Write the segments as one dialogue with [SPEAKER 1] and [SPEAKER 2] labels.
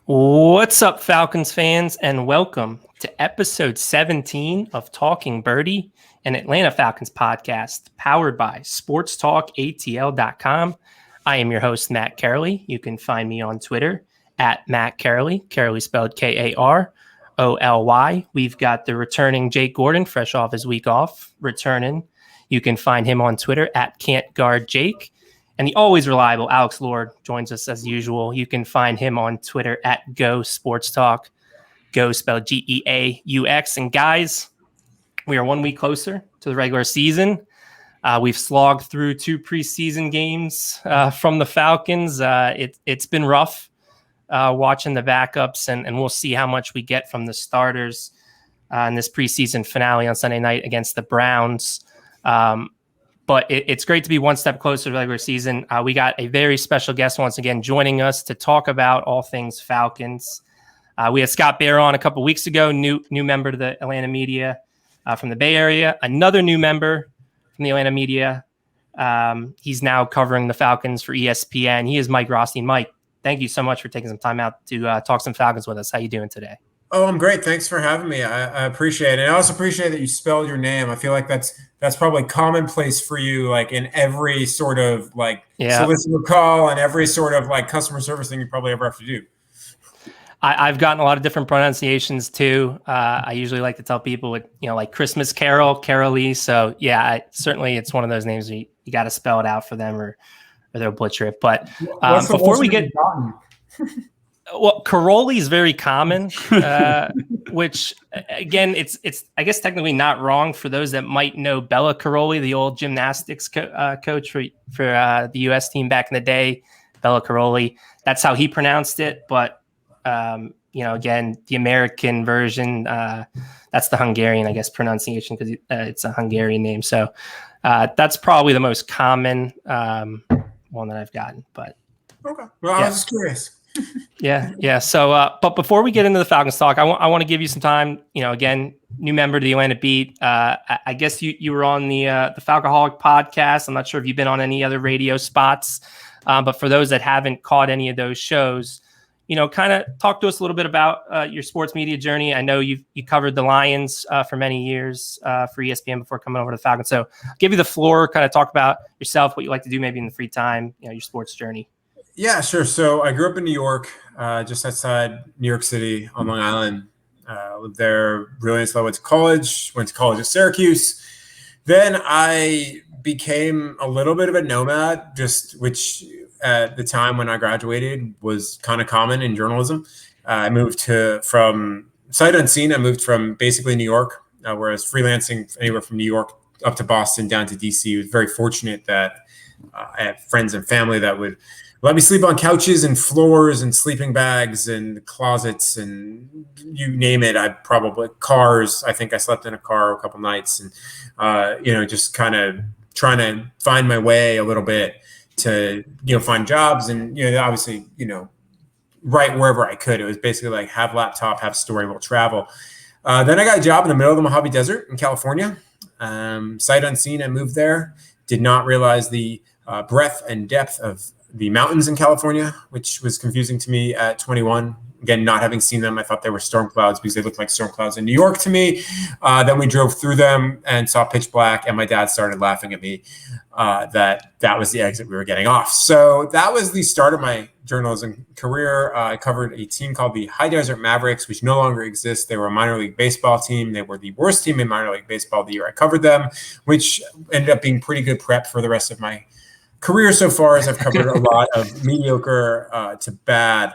[SPEAKER 1] What's up, Falcons fans, and welcome to episode 17 of Talkin Birdy, an Atlanta Falcons podcast powered by sportstalkatl.com. I am your host, Matt Karoly. You can find me on Twitter at Matt Karoly, Karoly spelled Karoly. We've got the returning Jake Gordon, fresh off his week off, returning. You can find him on Twitter at Can't Guard Jake. And the always reliable Alex Lord joins us as usual. You can find him on Twitter at Go Sports Talk. Go spelled Geaux. And guys, we are 1 week closer to the regular season. We've slogged through 2 preseason games from the Falcons. It's been rough watching the backups, and we'll see how much we get from the starters in this preseason finale on Sunday night against the Browns. But it's great to be one step closer to the regular season. We got a very special guest once again joining us to talk about all things Falcons. We had Scott Bair on a couple weeks ago, new member to the Atlanta media from the Bay Area. Another new member from the Atlanta media. He's now covering the Falcons for ESPN. He is Mike Rothstein. Mike, thank you so much for taking some time out to talk some Falcons with us. How you doing today?
[SPEAKER 2] Oh, I'm great. Thanks for having me. I appreciate it. And I also appreciate that you spelled your name. I feel like that's probably commonplace for you, like in every sort of solicitor call and every sort of like customer service thing you probably ever have to do.
[SPEAKER 1] I've gotten a lot of different pronunciations too. I usually like to tell people with, like Christmas Carol, Karoly. So yeah, certainly it's one of those names you got to spell it out for them or they'll butcher it. But before we get well, Karoly is very common, which again, it's I guess technically not wrong for those that might know Bella Karoly, the old gymnastics coach for the U.S. team back in the day. Bella Karoly, that's how he pronounced it. But again, the American version, that's the Hungarian, I guess, pronunciation because it's a Hungarian name. So that's probably the most common one that I've gotten. But
[SPEAKER 2] okay, well, I was just curious.
[SPEAKER 1] Yeah. So, but before we get into the Falcons talk, I want to give you some time. Again, new member to the Atlanta beat. I guess you were on the Falcoholic podcast. I'm not sure if you've been on any other radio spots, but for those that haven't caught any of those shows, kind of talk to us a little bit about your sports media journey. I know you covered the Lions for many years for ESPN before coming over to the Falcons. So, I'll give you the floor. Kind of talk about yourself, what you like to do, maybe in the free time. Your sports journey.
[SPEAKER 2] Yeah, sure. So I grew up in New York, just outside New York City on Long Island. Lived there really until I went to college at Syracuse. Then I became a little bit of a nomad, which at the time when I graduated was kind of common in journalism. I moved from sight unseen. I moved from basically New York, where I was freelancing anywhere from New York up to Boston, down to DC. I was very fortunate that I had friends and family that would let me sleep on couches and floors and sleeping bags and closets and you name it. Cars. I think I slept in a car a couple nights and, just kind of trying to find my way a little bit to, find jobs and, obviously, right wherever I could. It was basically like have laptop, have story, we'll travel. Then I got a job in the middle of the Mojave Desert in California. Sight unseen, I moved there. Did not realize the breadth and depth of the mountains in California, which was confusing to me at 21. Again, not having seen them, I thought they were storm clouds because they looked like storm clouds in New York to me. Then we drove through them and saw pitch black, and my dad started laughing at me that was the exit we were getting off. So that was the start of my journalism career. I covered a team called the High Desert Mavericks, which no longer exists. They were a minor league baseball team. They were the worst team in minor league baseball the year I covered them, which ended up being pretty good prep for the rest of my career so far, as I've covered a lot of mediocre to bad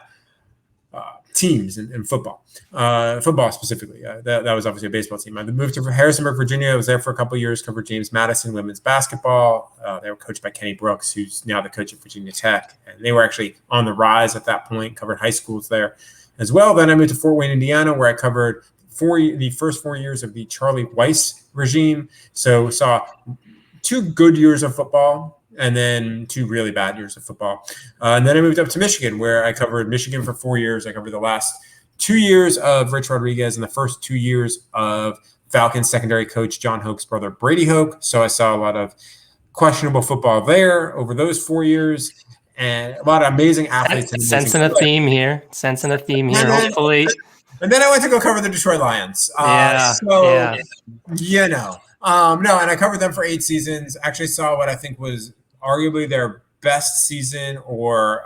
[SPEAKER 2] teams in football specifically. That was obviously a baseball team. I moved to Harrisonburg, Virginia. I was there for a couple of years, covered James Madison women's basketball. They were coached by Kenny Brooks, who's now the coach at Virginia Tech. And they were actually on the rise at that point, covered high schools there as well. Then I moved to Fort Wayne, Indiana, where I covered the first 4 years of the Charlie Weiss regime. So saw 2 good years of football, and then 2 really bad years of football. And then I moved up to Michigan, where I covered Michigan for 4 years. I covered the last 2 years of Rich Rodriguez and the first 2 years of Falcons secondary coach John Hoke's brother, Brady Hoke. So I saw a lot of questionable football there over those 4 years. and a lot of amazing athletes.
[SPEAKER 1] Sensing a theme here. Hopefully.
[SPEAKER 2] And then I went to go cover the Detroit Lions. No, and I covered them for 8 seasons. Actually saw what I think was arguably their best season, or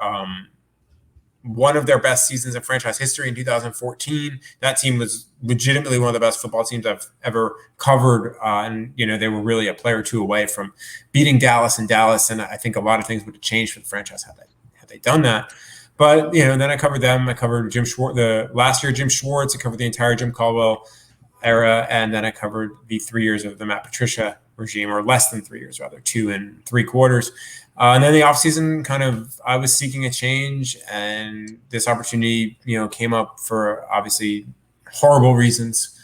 [SPEAKER 2] one of their best seasons in franchise history in 2014. That team was legitimately one of the best football teams I've ever covered. And they were really a player or two away from beating Dallas in Dallas. And I think a lot of things would have changed for the franchise had they done that. But, then I covered them. I covered Jim Schwartz, the last year, Jim Schwartz. I covered the entire Jim Caldwell era. And then I covered the 3 years of the Matt Patricia regime, or less than 3 years, rather, 2 3/4. And then the offseason, I was seeking a change. And this opportunity, came up for obviously horrible reasons,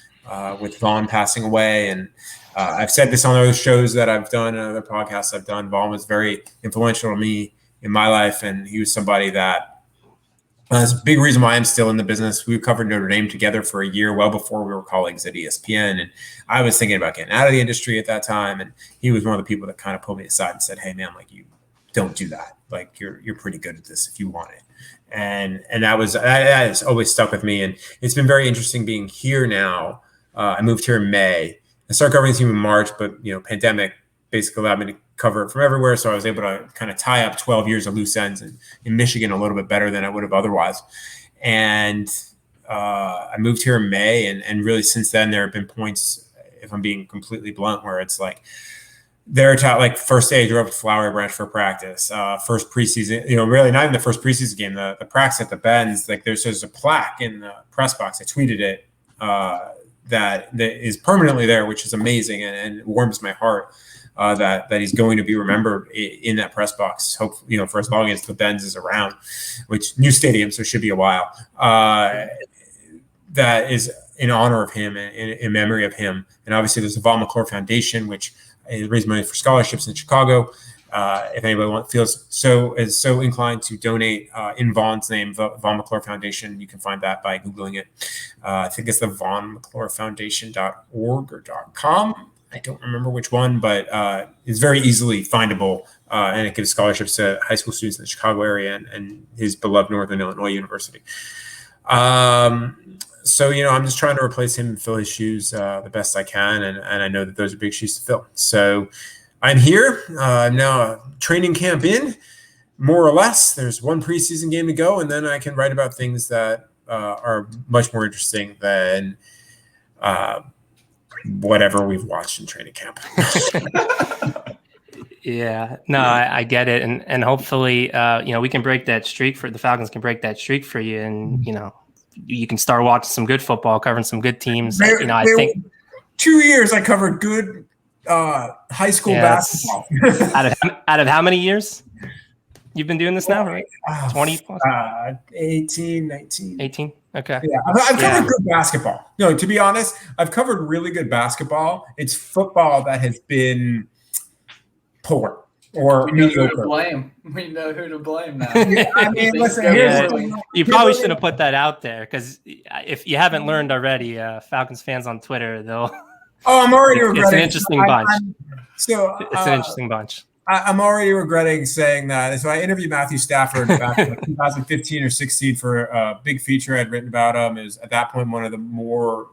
[SPEAKER 2] with Vaughn passing away. And I've said this on other shows that I've done and other podcasts I've done. Vaughn was very influential to me in my life. And he was somebody that, that's a big reason why I'm still in the business. We covered Notre Dame together for a year, well before we were colleagues at ESPN. And I was thinking about getting out of the industry at that time. And he was one of the people that kind of pulled me aside and said, "Hey man, you don't do that. You're pretty good at this if you want it." And that has always stuck with me. And it's been very interesting being here now. I moved here in May. I started covering the team in March, but pandemic basically allowed me to cover it from everywhere. So I was able to kind of tie up 12 years of loose ends in Michigan a little bit better than I would have otherwise. And I moved here in May. And really since then, there have been points, if I'm being completely blunt, where it's they're taught, first day I drove up to Flowery Branch for practice, first preseason, really not even the first preseason game, the practice at the Bends, there's a plaque in the press box. I tweeted it, that is permanently there, which is amazing and warms my heart. That he's going to be remembered in that press box, hopefully, for as long as the Benz is around, which new stadium, so it should be a while. That is in honor of him and in memory of him. And obviously there's the Vaughn McClure Foundation, which raises money for scholarships in Chicago. If anybody is so inclined to donate in Vaughn's name, the Vaughn McClure Foundation, you can find that by Googling it. I think it's the VaughnMcClureFoundation.org or .com. I don't remember which one, but it's very easily findable, and it gives scholarships to high school students in the Chicago area and his beloved Northern Illinois University. So, I'm just trying to replace him and fill his shoes the best I can, and I know that those are big shoes to fill. So I'm here. I'm now training camp in, more or less. There's one preseason game to go, and then I can write about things that are much more interesting than whatever we've watched in training camp.
[SPEAKER 1] Yeah, no, I get it. And hopefully, we can break that streak the Falcons can break that streak for you. And, you can start watching some good football, covering some good teams. I think
[SPEAKER 2] 2 years I covered good high school basketball.
[SPEAKER 1] out of how many years you've been doing this now, right? 20 plus?
[SPEAKER 2] 18, 19.
[SPEAKER 1] 18. Okay.
[SPEAKER 2] Yeah, I've covered good basketball. No, to be honest, I've covered really good basketball. It's football that has been poor or mediocre.
[SPEAKER 3] We know who to blame now.
[SPEAKER 2] Listen,
[SPEAKER 1] you probably shouldn't have put that out there, because if you haven't learned already, Falcons fans on Twitter, they'll.
[SPEAKER 2] Oh, I'm already regretting.
[SPEAKER 1] It's an interesting bunch.
[SPEAKER 2] It's
[SPEAKER 1] an interesting bunch.
[SPEAKER 2] I'm already regretting saying that. So I interviewed Matthew Stafford back in 2015 or 16 for a big feature I'd written about him. It was at that point one of the more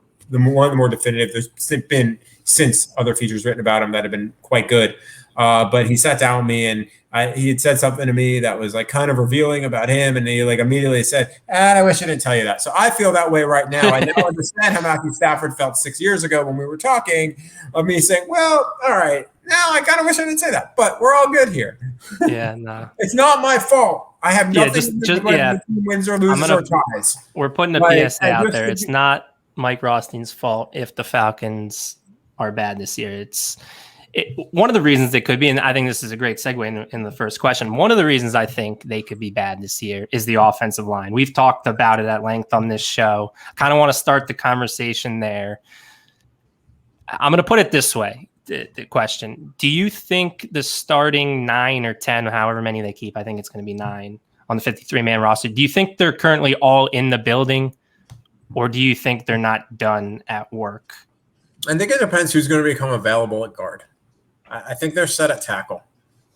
[SPEAKER 2] definitive. There's been since other features written about him that have been quite good. But he sat down with me and he had said something to me that was kind of revealing about him, and he immediately said, I wish I didn't tell you that. So I feel that way right now. I now understand how Matthew Stafford felt 6 years ago when we were talking, of me saying, well, all right, now I kind of wish I didn't say that, but we're all good here.
[SPEAKER 1] Yeah, no.
[SPEAKER 2] It's not my fault. I have nothing to do with whether the team wins or loses or ties.
[SPEAKER 1] We're putting a PSA out there. It's not Mike Rothstein's fault if the Falcons are bad this year. One of the reasons they could be, and I think this is a great segue in the first question, one of the reasons I think they could be bad this year is the offensive line. We've talked about it at length on this show. I kind of want to start the conversation there. I'm going to put it this way, the question. Do you think the starting 9 or 10, however many they keep, I think it's going to be 9 on the 53-man roster, do you think they're currently all in the building, or do you think they're not done at work?
[SPEAKER 2] I think it depends who's going to become available at guard. I think they're set at tackle.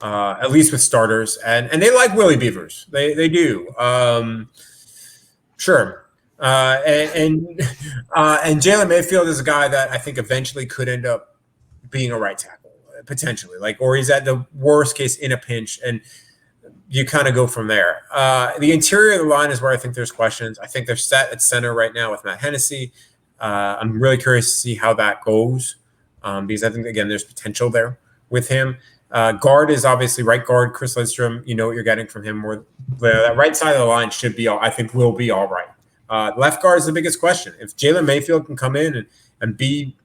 [SPEAKER 2] at least with starters, and they like Willie Beavers. They do. Sure. And Jalen Mayfield is a guy that I think eventually could end up being a right tackle, potentially. Or he's at the worst case in a pinch, and you kind of go from there. The interior of the line is where I think there's questions. I think they're set at center right now with Matt Hennessy. I'm really curious to see how that goes, because I think, again, there's potential there with him. Guard is obviously right guard, Chris Lidstrom. You know what you're getting from him. That right side of the line will be all right. Left guard is the biggest question. If Jalen Mayfield can come in and be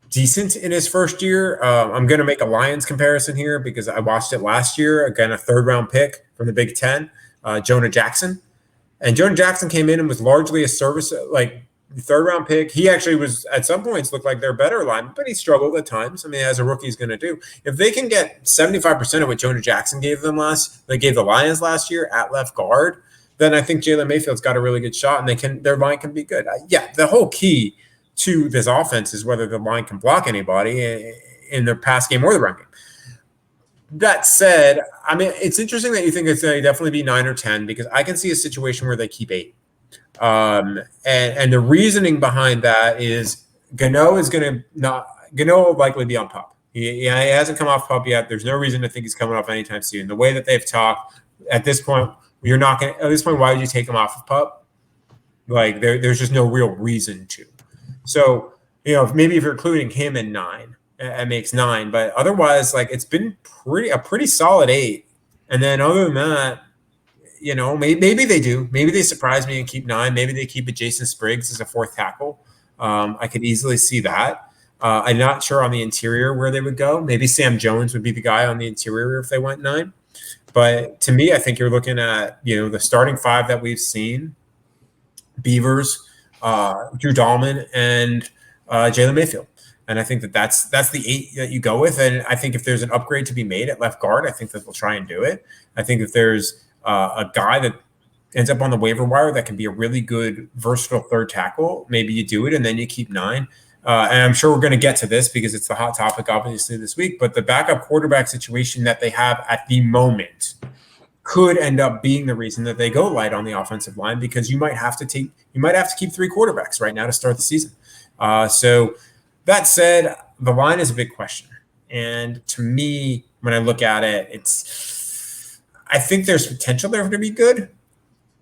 [SPEAKER 2] decent in his first year, I'm going to make a Lions comparison here because I watched it last year. Again, a third-round pick from the Big Ten, Jonah Jackson. And Jonah Jackson came in and was largely a service, third-round pick. He actually was, at some points, looked like their better lineman, but he struggled at times. I mean, as a rookie, he's going to do. If they can get 75% of what Jonah Jackson gave the Lions last year at left guard, then I think Jalen Mayfield's got a really good shot, and their line can be good. The whole key to this offense is whether the line can block anybody in the pass game or the run game. That said, I mean, it's interesting that you think it's going to definitely be 9 or 10 because I can see a situation where they keep 8. And the reasoning behind that is Gano will likely be on PUP. He hasn't come off PUP yet. There's no reason to think he's coming off anytime soon. The way that they've talked at this point, at this point, why would you take him off of PUP? There's just no real reason to. So, maybe if you're including him in 9, it makes 9. But otherwise, it's been a pretty solid 8. And then other than that, maybe they do. Maybe they surprise me and keep 9. Maybe they keep a Jason Spriggs as a 4th tackle. I could easily see that. I'm not sure on the interior where they would go. Maybe Sam Jones would be the guy on the interior if they went 9. But to me, I think you're looking at, the starting 5 that we've seen: Beavers, Drew Dahlman, and Jalen Mayfield. And I think that's the 8 that you go with. And I think if there's an upgrade to be made at left guard, I think that they'll try and do it. I think if there's a guy that ends up on the waiver wire that can be a really good, versatile 3rd tackle, maybe you do it and then you keep 9. And I'm sure we're going to get to this because it's the hot topic, obviously, this week. But the backup quarterback situation that they have at the moment could end up being the reason that they go light on the offensive line because you might have to keep 3 quarterbacks right now to start the season. So that said, the line is a big question. And to me, when I look at it, I think there's potential there to be good,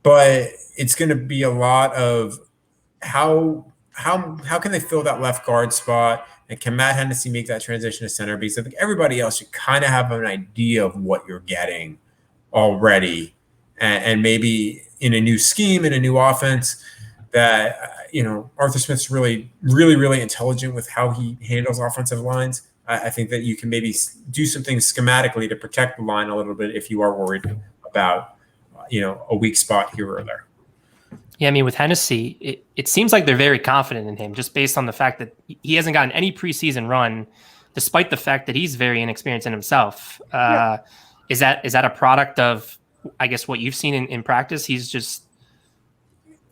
[SPEAKER 2] but it's going to be a lot of how can they fill that left guard spot, and can Matt Hennessy make that transition to center? Because I think everybody else, you kind of have an idea of what you're getting already, and maybe in a new scheme, in a new offense, that Arthur Smith's really, really, really intelligent with how he handles offensive lines. I think that you can maybe do some things schematically to protect the line a little bit if you are worried about, a weak spot here or there.
[SPEAKER 1] Yeah, I mean, with Hennessy, it seems like they're very confident in him just based on the fact that he hasn't gotten any preseason run, despite the fact that he's very inexperienced in himself. Is that a product of, I guess, what you've seen in practice? He's just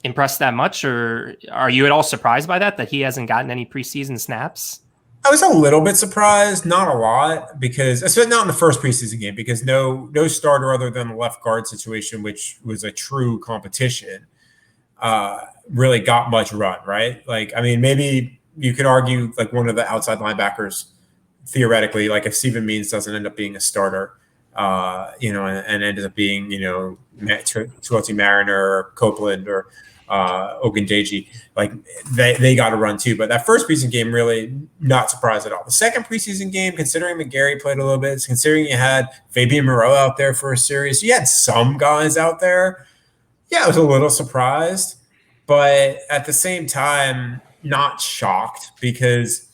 [SPEAKER 1] impressed that much, or are you at all surprised by that he hasn't gotten any preseason snaps?
[SPEAKER 2] I was a little bit surprised, not a lot, because especially not in the first preseason game, because no starter other than the left guard situation, which was a true competition, really got much run, right? Maybe you could argue one of the outside linebackers, theoretically, if Stephen Means doesn't end up being a starter, and ended up being, Tuati Mariner or Copeland or Ogundeji, they got to run too. But that first preseason game, really not surprised at all. The second preseason game, considering McGarry played a little bit, considering you had Fabian Moreau out there for a series, you had some guys out there. Yeah, I was a little surprised, but at the same time, not shocked because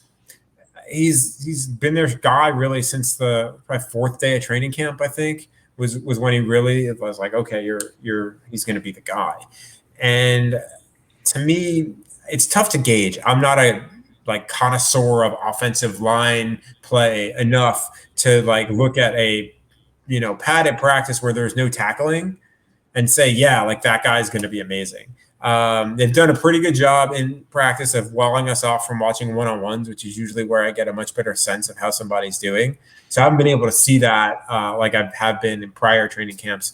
[SPEAKER 2] he's been their guy really since the 4th day of training camp. I think was when he really was like, okay, he's going to be the guy. And to me, it's tough to gauge. I'm not a connoisseur of offensive line play enough to look at a padded practice where there's no tackling and say, yeah, that guy's going to be amazing. They've done a pretty good job in practice of walling us off from watching one-on-ones, which is usually where I get a much better sense of how somebody's doing. So I haven't been able to see that like I have been in prior training camps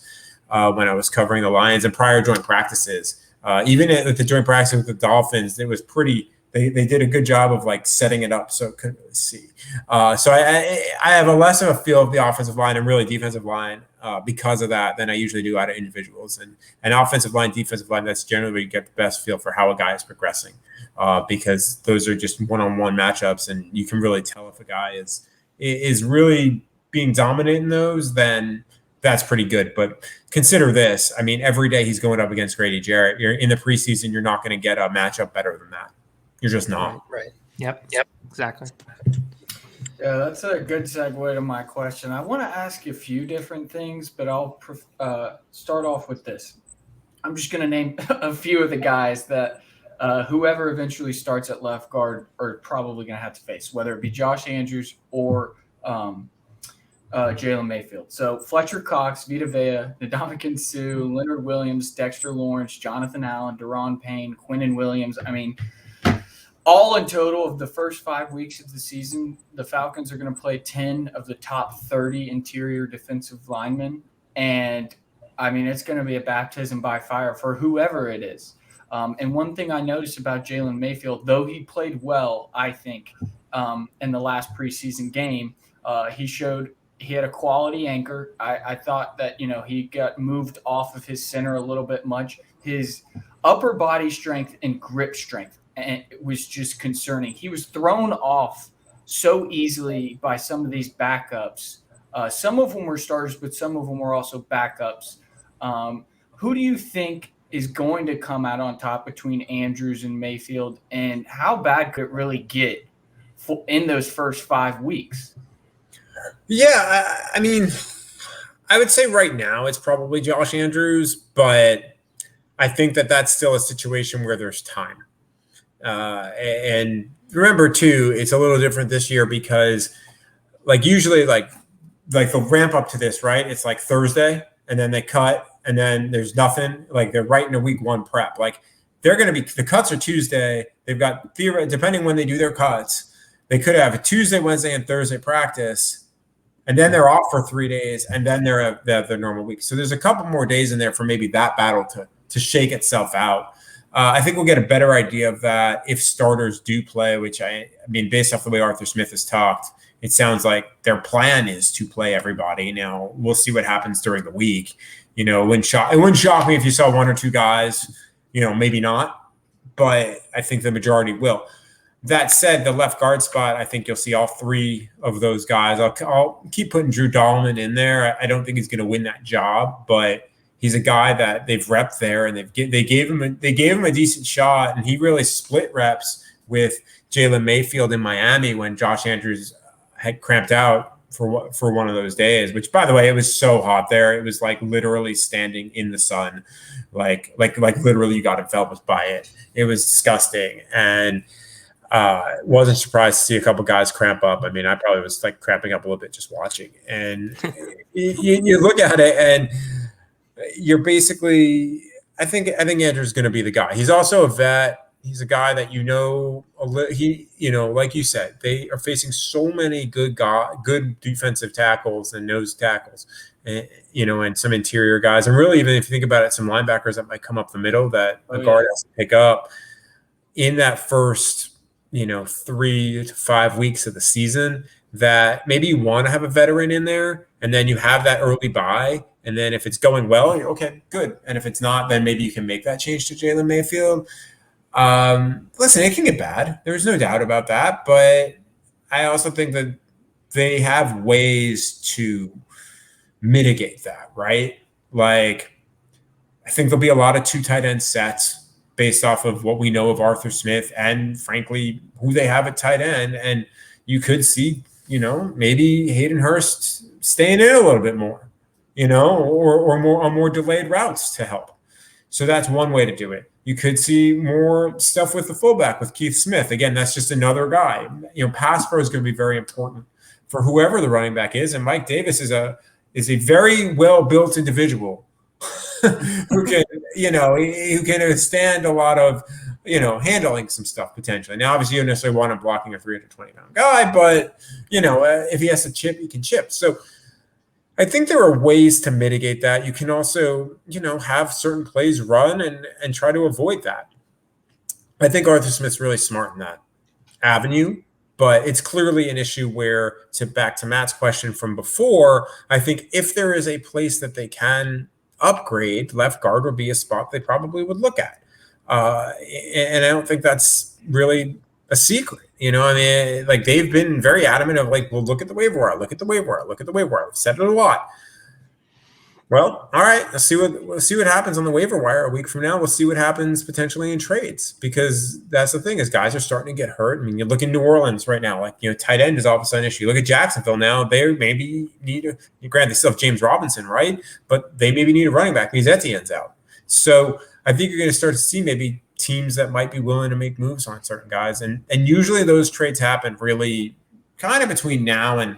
[SPEAKER 2] when I was covering the Lions and prior joint practices. Even at the joint practice with the Dolphins, it was pretty – they did a good job of like setting it up so it couldn't really see. So I have a less of a feel of the offensive line and really defensive line because of that than I usually do out of individuals. And offensive line, defensive line, that's generally where you get the best feel for how a guy is progressing because those are just one-on-one matchups, and you can really tell if a guy is really being dominant in those, then that's pretty good. But consider this. I mean, every day he's going up against Grady Jarrett. You're in the preseason, you're not going to get a matchup better than that. You're just not.
[SPEAKER 3] Right.
[SPEAKER 1] Yep. Exactly.
[SPEAKER 3] Yeah, that's a good segue to my question. I want to ask you a few different things, but I'll start off with this. I'm just going to name a few of the guys that whoever eventually starts at left guard are probably going to have to face, whether it be Josh Andrews or Jalen Mayfield. So Fletcher Cox, Vita Vea, Ndamukong Suh, Leonard Williams, Dexter Lawrence, Jonathan Allen, Daron Payne, Quinnen Williams. I mean, all in total of the first 5 weeks of the season, the Falcons are going to play 10 of the top 30 interior defensive linemen. And, I mean, it's going to be a baptism by fire for whoever it is. And one thing I noticed about Jalen Mayfield, though he played well, I think, in the last preseason game, he had a quality anchor. I thought that, he got moved off of his center a little bit much. His upper body strength and grip strength and it was just concerning. He was thrown off so easily by some of these backups. Some of them were starters, but some of them were also backups. Who do you think is going to come out on top between Andrews and Mayfield, and how bad could it really get in those first 5 weeks?
[SPEAKER 2] Yeah, I mean, I would say right now it's probably Josh Andrews, but I think that that's still a situation where there's time. And remember too, it's a little different this year because like usually like the ramp up to this, right? It's like Thursday and then they cut and then there's nothing, like they're right in a week 1 prep. Like they're going to be, the cuts are Tuesday. They've got depending when they do their cuts, they could have a Tuesday, Wednesday, and Thursday practice. And then they're off for 3 days and then they have their normal week. So there's a couple more days in there for maybe that battle to shake itself out. I think we'll get a better idea of that if starters do play, which I mean, based off the way Arthur Smith has talked, it sounds like their plan is to play everybody. Now, we'll see what happens during the week. It wouldn't shock me if you saw 1 or 2 guys, maybe not, but I think the majority will. That said, the left guard spot, I think you'll see all 3 of those guys. I'll keep putting Drew Dahlman in there. I don't think he's going to win that job, but he's a guy that they've repped there, and they gave him a decent shot, and he really split reps with Jalen Mayfield in Miami when Josh Andrews had cramped out for one of those days. Which, by the way, it was so hot there; it was like literally standing in the sun, like literally you got enveloped by it. It was disgusting, and wasn't surprised to see a couple guys cramp up. I mean, I probably was like cramping up a little bit just watching, and you look at it and. You're basically, I think Andrew's going to be the guy. He's also a vet. He's a guy that like you said, they are facing so many good defensive tackles and nose tackles, and some interior guys. And really, even if you think about it, some linebackers that might come up the middle that a guard has to pick up in that first, 3 to 5 weeks of the season. That maybe you want to have a veteran in there, and then you have that early bye. And then if it's going well, you're okay, good. And if it's not, then maybe you can make that change to Jalen Mayfield. Listen, it can get bad. There's no doubt about that. But I also think that they have ways to mitigate that, right? Like, I think there'll be a lot of 2 tight end sets based off of what we know of Arthur Smith and, frankly, who they have at tight end. And you could see, maybe Hayden Hurst staying in a little bit more. Or more delayed routes to help. So that's one way to do it. You could see more stuff with the fullback with Keith Smith. Again, that's just another guy. Pass pro is going to be very important for whoever the running back is. And Mike Davis is a very well built individual who can who can withstand a lot of, handling some stuff potentially. Now, obviously, you don't necessarily want him blocking a 320-pound guy, but, if he has to chip, he can chip. So I think there are ways to mitigate that. You can also, have certain plays run and try to avoid that. I think Arthur Smith's really smart in that avenue, but it's clearly an issue where, back to Matt's question from before, I think if there is a place that they can upgrade, left guard would be a spot they probably would look at. And I don't think that's really a secret. Like they've been very adamant of like, well, look at the waiver wire, look at the waiver wire, look at the waiver wire. I've said it a lot. Well, all right, we'll see what happens on the waiver wire a week from now. We'll see what happens potentially in trades, because that's the thing is guys are starting to get hurt. I mean, you look in New Orleans right now, like, tight end is all of a sudden an issue. Look at Jacksonville now. They maybe granted, they still have James Robinson, right? But they maybe need a running back because Etienne's out. So I think you're going to start to see maybe teams that might be willing to make moves on certain guys. And usually those trades happen really kind of between now and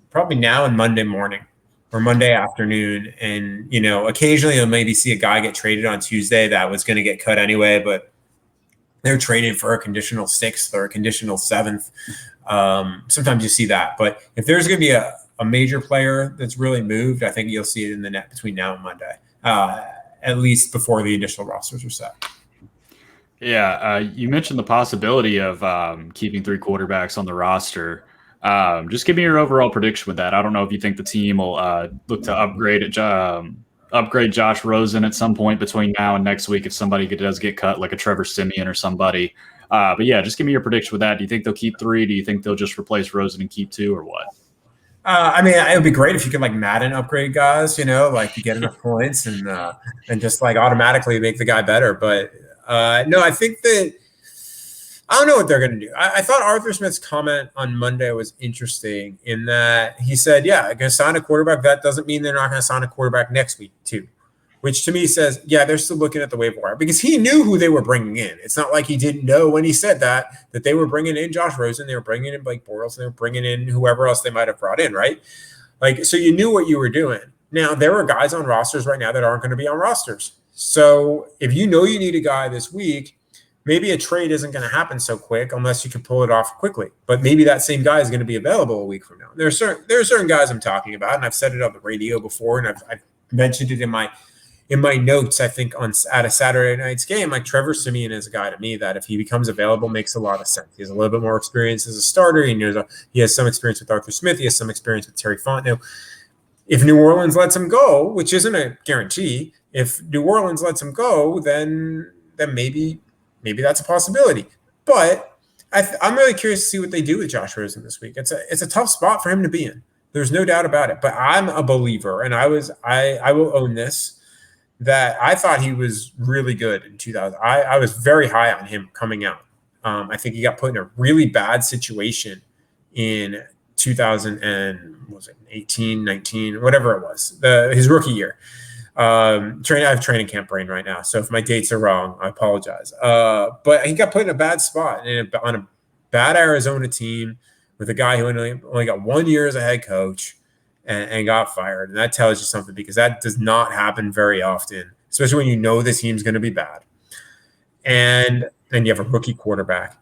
[SPEAKER 2] probably now and Monday morning or Monday afternoon. And, occasionally you'll maybe see a guy get traded on Tuesday that was going to get cut anyway, but they're traded for a conditional 6th or a conditional 7th. Sometimes you see that. But if there's going to be a major player that's really moved, I think you'll see it in the net between now and Monday, at least before the initial rosters are set.
[SPEAKER 4] Yeah, you mentioned the possibility of keeping 3 quarterbacks on the roster. Just give me your overall prediction with that. I don't know if you think the team will look to upgrade Josh Rosen at some point between now and next week if somebody does get cut, like a Trevor Simeon or somebody. But yeah, just give me your prediction with that. Do you think they'll keep 3? Do you think they'll just replace Rosen and keep 2, or what?
[SPEAKER 2] It would be great if you could like Madden upgrade guys, like you get enough points and just like automatically make the guy better. But no, I think that I don't know what they're going to do. I thought Arthur Smith's comment on Monday was interesting in that he said, yeah, I'm going to sign a quarterback. That doesn't mean they're not going to sign a quarterback next week too, which to me says, yeah, they're still looking at the waiver wire because he knew who they were bringing in. It's not like he didn't know when he said that they were bringing in Josh Rosen, they were bringing in Blake Bortles, they were bringing in whoever else they might have brought in, right? Like, so you knew what you were doing. Now, there are guys on rosters right now that aren't going to be on rosters. So if you know you need a guy this week, maybe a trade isn't going to happen so quick unless you can pull it off quickly. But maybe that same guy is going to be available a week from now. There are certain guys I'm talking about, and I've said it on the radio before, and I've mentioned it in my notes. I think at a Saturday night's game, like Trevor Simeon is a guy to me that if he becomes available makes a lot of sense. He has a little bit more experience as a starter. He has some experience with Arthur Smith. He has some experience with Terry Fontenot. If New Orleans lets him go, which isn't a guarantee, if New Orleans lets him go, then maybe that's a possibility. But I'm really curious to see what they do with Josh Rosen this week. It's a tough spot for him to be in. There's no doubt about it. But I'm a believer, and I will own this, that I thought he was really good in 2000. I was very high on him coming out. I think he got put in a really bad situation in 2018, 19, whatever it was, his rookie year. I have training camp brain right now, so if my dates are wrong, I apologize. But he got put in a bad spot on a bad Arizona team with a guy who only got 1 year as a head coach and got fired. And that tells you something, because that does not happen very often, especially when you know the team's going to be bad. And then you have a rookie quarterback.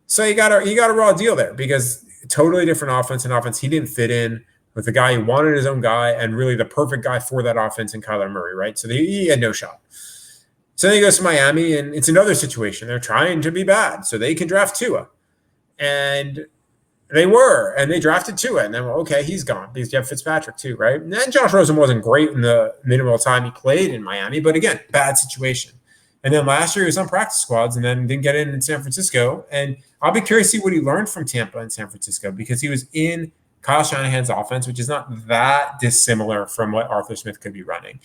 [SPEAKER 2] So you got a raw deal there, because totally different offense, an offense he didn't fit in, with the guy who wanted his own guy and really the perfect guy for that offense in Kyler Murray, right? So he had no shot. So then he goes to Miami, and it's another situation. They're trying to be bad so they can draft Tua. And they drafted Tua. And then, well, okay, he's gone because you have Fitzpatrick too, right? And then Josh Rosen wasn't great in the minimal time he played in Miami, but again, bad situation. And then last year he was on practice squads and then didn't get in San Francisco. And I'll be curious to see what he learned from Tampa and San Francisco, because he was in Kyle Shanahan's offense, which is not that dissimilar from what Arthur Smith could be running.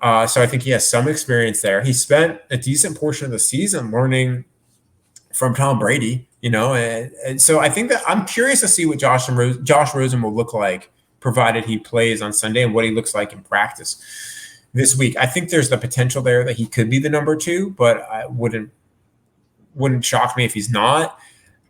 [SPEAKER 2] So I think he has some experience there. He spent a decent portion of the season learning from Tom Brady, and so I think that I'm curious to see what Josh Rosen will look like, provided he plays on Sunday, and what he looks like in practice this week. I think there's the potential there that he could be the number 2, but I wouldn't shock me if he's not.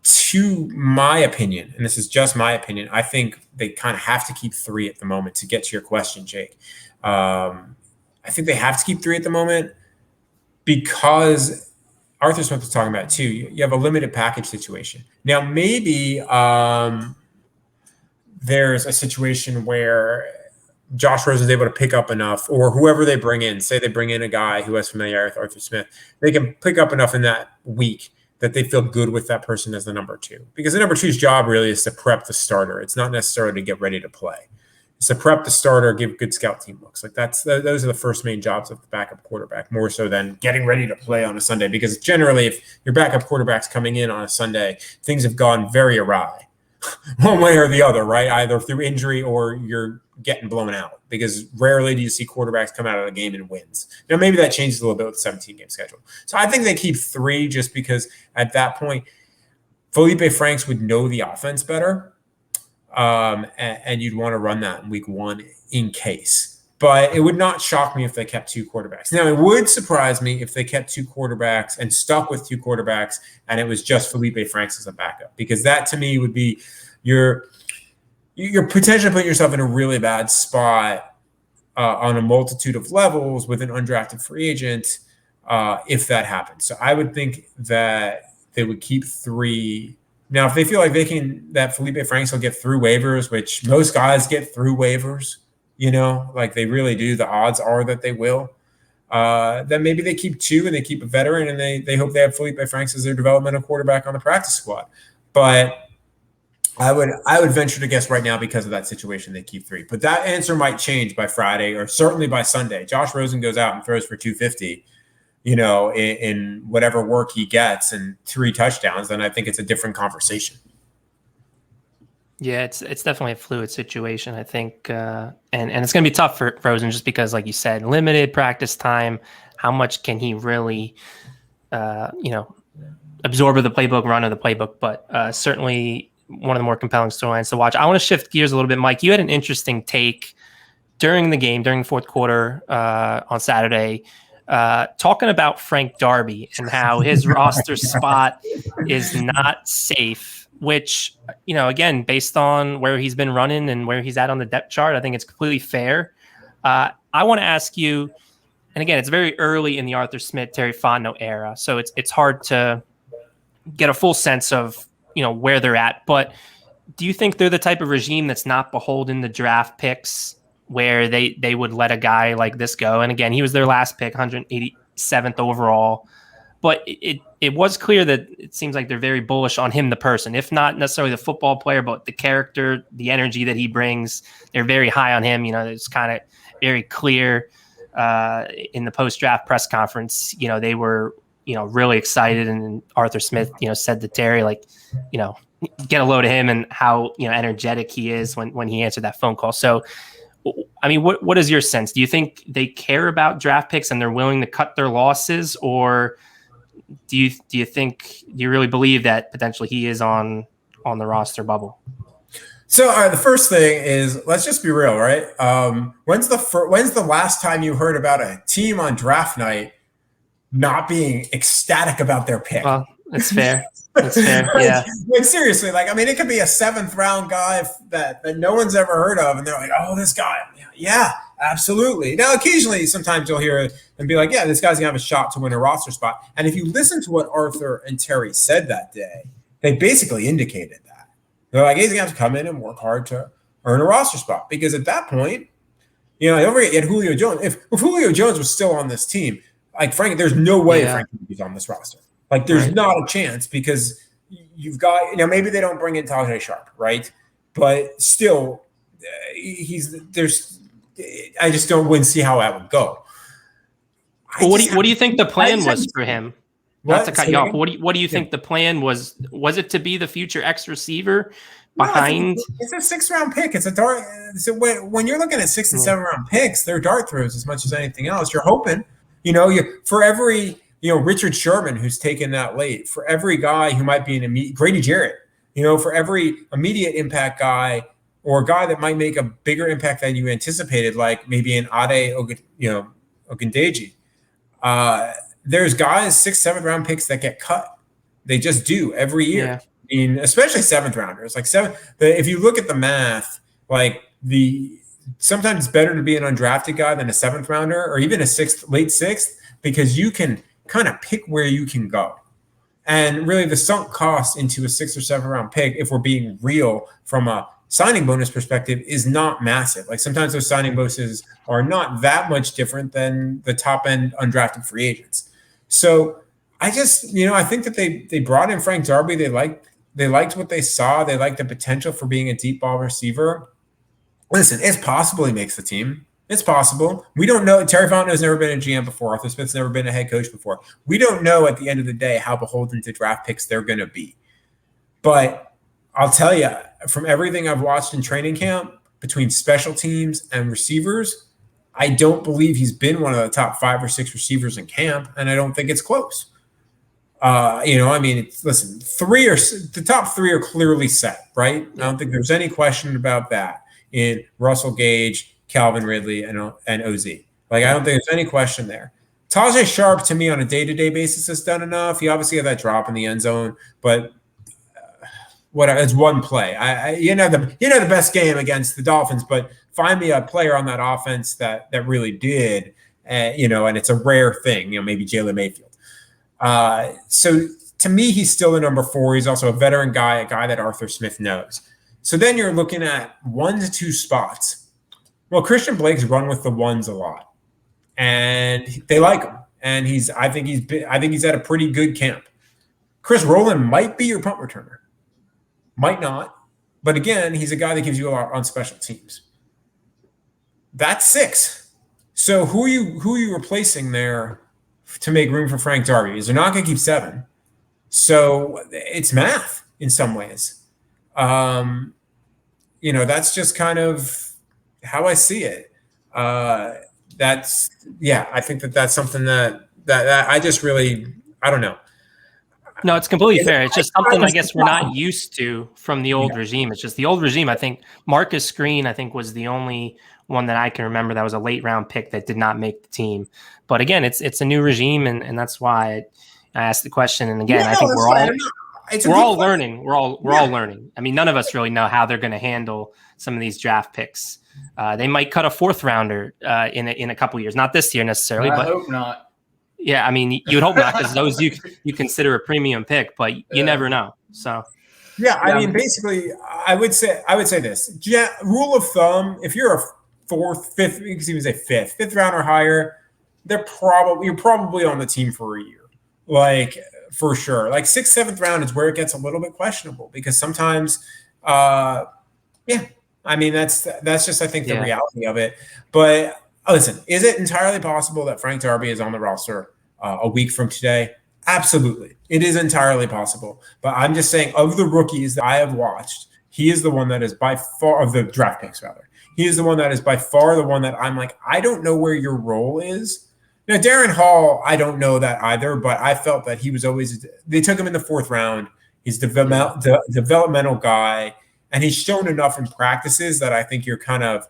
[SPEAKER 2] To my opinion, and this is just my opinion, I think they kind of have to keep 3 at the moment, to get to your question, Jake. I I think they have to keep 3 at the moment because Arthur Smith was talking about it too. You have a limited package situation. Now, maybe there's a situation where Josh Rosen is able to pick up enough, or whoever they bring in, say they bring in a guy who has familiarity with Arthur Smith, they can pick up enough in that week that they feel good with that person as the number 2. Because the number 2's job really is to prep the starter. It's not necessarily to get ready to play. It's to prep the starter, give good scout team looks. Like those are the first main jobs of the backup quarterback, more so than getting ready to play on a Sunday. Because generally, if your backup quarterback's coming in on a Sunday, things have gone very awry, one way or the other, right? Either through injury or you're getting blown out. Because rarely do you see quarterbacks come out of a game and wins. Now, maybe that changes a little bit with the 17-game schedule. So I think they keep 3 just because at that point, Felipe Franks would know the offense better. And you'd want to run that in week 1 in case. But it would not shock me if they kept 2 quarterbacks. Now, it would surprise me if they kept 2 quarterbacks and stuck with 2 quarterbacks and it was just Felipe Franks as a backup. Because that, to me, would be you're potentially putting yourself in a really bad spot on a multitude of levels with an undrafted free agent if that happens. So I would think that they would keep 3. Now, if they feel like that Felipe Franks will get through waivers, which most guys get through waivers, like they really do, the odds are that they will, then maybe they keep 2 and they keep a veteran and they hope they have Felipe Franks as their developmental quarterback on the practice squad. But I would venture to guess right now because of that situation they keep 3. But that answer might change by Friday or certainly by Sunday. Josh Rosen goes out and throws for 250. In whatever work he gets and 3 touchdowns, then I think it's a different conversation.
[SPEAKER 1] Yeah, it's definitely a fluid situation, I think. And it's going to be tough for Rosen just because, like you said, limited practice time. How much can he really, absorb of the playbook, run of the playbook? But certainly one of the more compelling storylines to watch. I want to shift gears a little bit, Mike. You had an interesting take during the game, during the fourth quarter on Saturday, talking about Frank Darby and how his roster spot is not safe, which, again, based on where he's been running and where he's at on the depth chart, I think it's completely fair. I want to ask you, and again, it's very early in the Arthur Smith, Terry Fontenot era, so it's hard to get a full sense of, where they're at. But do you think they're the type of regime that's not beholden to draft picks where they would let a guy like this go? And again, he was their last pick, 187th overall. But it was clear that it seems like they're very bullish on him, the person, if not necessarily the football player, but the character, the energy that he brings. They're very high on him. It's kind of very clear in the post-draft press conference. They were, really excited. And Arthur Smith, said to Terry, get a load of him and how, energetic he is when he answered that phone call. So, I mean, what is your sense? Do you think they care about draft picks and they're willing to cut their losses, or do you think you really believe that potentially he is on the roster bubble?
[SPEAKER 2] So the first thing is, let's just be real, right? When's the last time you heard about a team on draft night not being ecstatic about their pick?
[SPEAKER 1] Well, that's fair. That's fair. Yeah.
[SPEAKER 2] Seriously, it could be a 7th round guy that no one's ever heard of, and they're like, "Oh, this guy, yeah, absolutely." Now, occasionally, sometimes you'll hear and be like, "Yeah, this guy's gonna have a shot to win a roster spot." And if you listen to what Arthur and Terry said that day, they basically indicated that they're like, "He's gonna have to come in and work hard to earn a roster spot," because at that point, don't forget Julio Jones. If Julio Jones was still on this team, Frank, there's no way Frank is on this roster. There's not a chance, because you've got, maybe they don't bring in Tajay Sharp, right? But still, I just wouldn't see how that would go.
[SPEAKER 1] Well, what do you think the plan was for him? Not to cut you off. What do you think the plan was? Was it to be the future X receiver behind?
[SPEAKER 2] It's a 6th round pick. It's a dart. So when you're looking at 6th and 7th round picks, they're dart throws as much as anything else. You're hoping, for every, Richard Sherman, who's taken that late, for every guy who might be Grady Jarrett, for every immediate impact guy or a guy that might make a bigger impact than you anticipated, like maybe an Ade Ogundeji. There's guys, 6th, 7th round picks that get cut. They just do every year.
[SPEAKER 1] Yeah.
[SPEAKER 2] I mean, especially 7th rounders. If you look at the math, the sometimes it's better to be an undrafted guy than a 7th rounder or even a late sixth, because you can kind of pick where you can go. And really the sunk cost into a 6th or 7th round pick, if we're being real from a signing bonus perspective, is not massive. Like sometimes those signing bonuses are not that much different than the top end undrafted free agents. So I just, I think that they brought in Frank Darby. They liked what they saw. They liked the potential for being a deep ball receiver. Listen, it's possible he makes the team. It's possible. We don't know. Terry Fontenot has never been a GM before. Arthur Smith's never been a head coach before. We don't know at the end of the day how beholden to draft picks they're going to be. But I'll tell you, from everything I've watched in training camp, between special teams and receivers, I don't believe he's been one of the top 5 or 6 receivers in camp, and I don't think it's close. Listen, the top 3 are clearly set, right? I don't think there's any question about that in Russell Gage, Calvin Ridley, and OZ. Like, I don't think there's any question there. Tajay Sharp, to me, on a day-to-day basis, has done enough. He obviously had that drop in the end zone, but it's one play. The best game against the Dolphins, but find me a player on that offense that really did, and it's a rare thing. Maybe Jalen Mayfield. So to me, he's still a number 4. He's also a veteran guy, a guy that Arthur Smith knows. So then you're looking at 1 to 2 spots. Well, Christian Blake's run with the ones a lot, and they like him. And I think he's at a pretty good camp. Chris Rowland might be your punt returner, might not, but again, he's a guy that gives you a lot on special teams. That's 6. So who are you replacing there to make room for Frank Darby? Is they're not going to keep 7, so it's math in some ways. That's just kind of how I see it. I think that's something that I just really, I don't know.
[SPEAKER 1] No, it's completely fair. It's just something I guess we're not used to from the old regime. It's just the old regime. I think Marcus Green, was the only one that I can remember that was a late round pick that did not make the team. But again, it's a new regime, and that's why I asked the question. And again, I think we're all learning. We're all learning. I mean, none of us really know how they're going to handle some of these draft picks. They might cut a 4th rounder in a couple of years, not this year necessarily.
[SPEAKER 3] I
[SPEAKER 1] but
[SPEAKER 3] hope not.
[SPEAKER 1] Yeah, I mean, you would hope not, because those you consider a premium pick, but you never know. So,
[SPEAKER 2] I mean, basically, I would say this. Rule of thumb: if you're a 4th, 5th, you can even say 5th round or higher, you're probably on the team for a year, like for sure. Like 6th, 7th round is where it gets a little bit questionable, because sometimes, that's just, I think, the reality of it. But listen, is it entirely possible that Frank Darby is on the roster a week from today? Absolutely. It is entirely possible. But I'm just saying, of the rookies that I have watched, he is the one that is by far, of the draft picks rather, he is the one that is by far the one that I'm like, I don't know where your role is. Now, Darren Hall, I don't know that either, but I felt that he was always, they took him in the 4th round. He's the developmental guy, and he's shown enough in practices that I think you're kind of,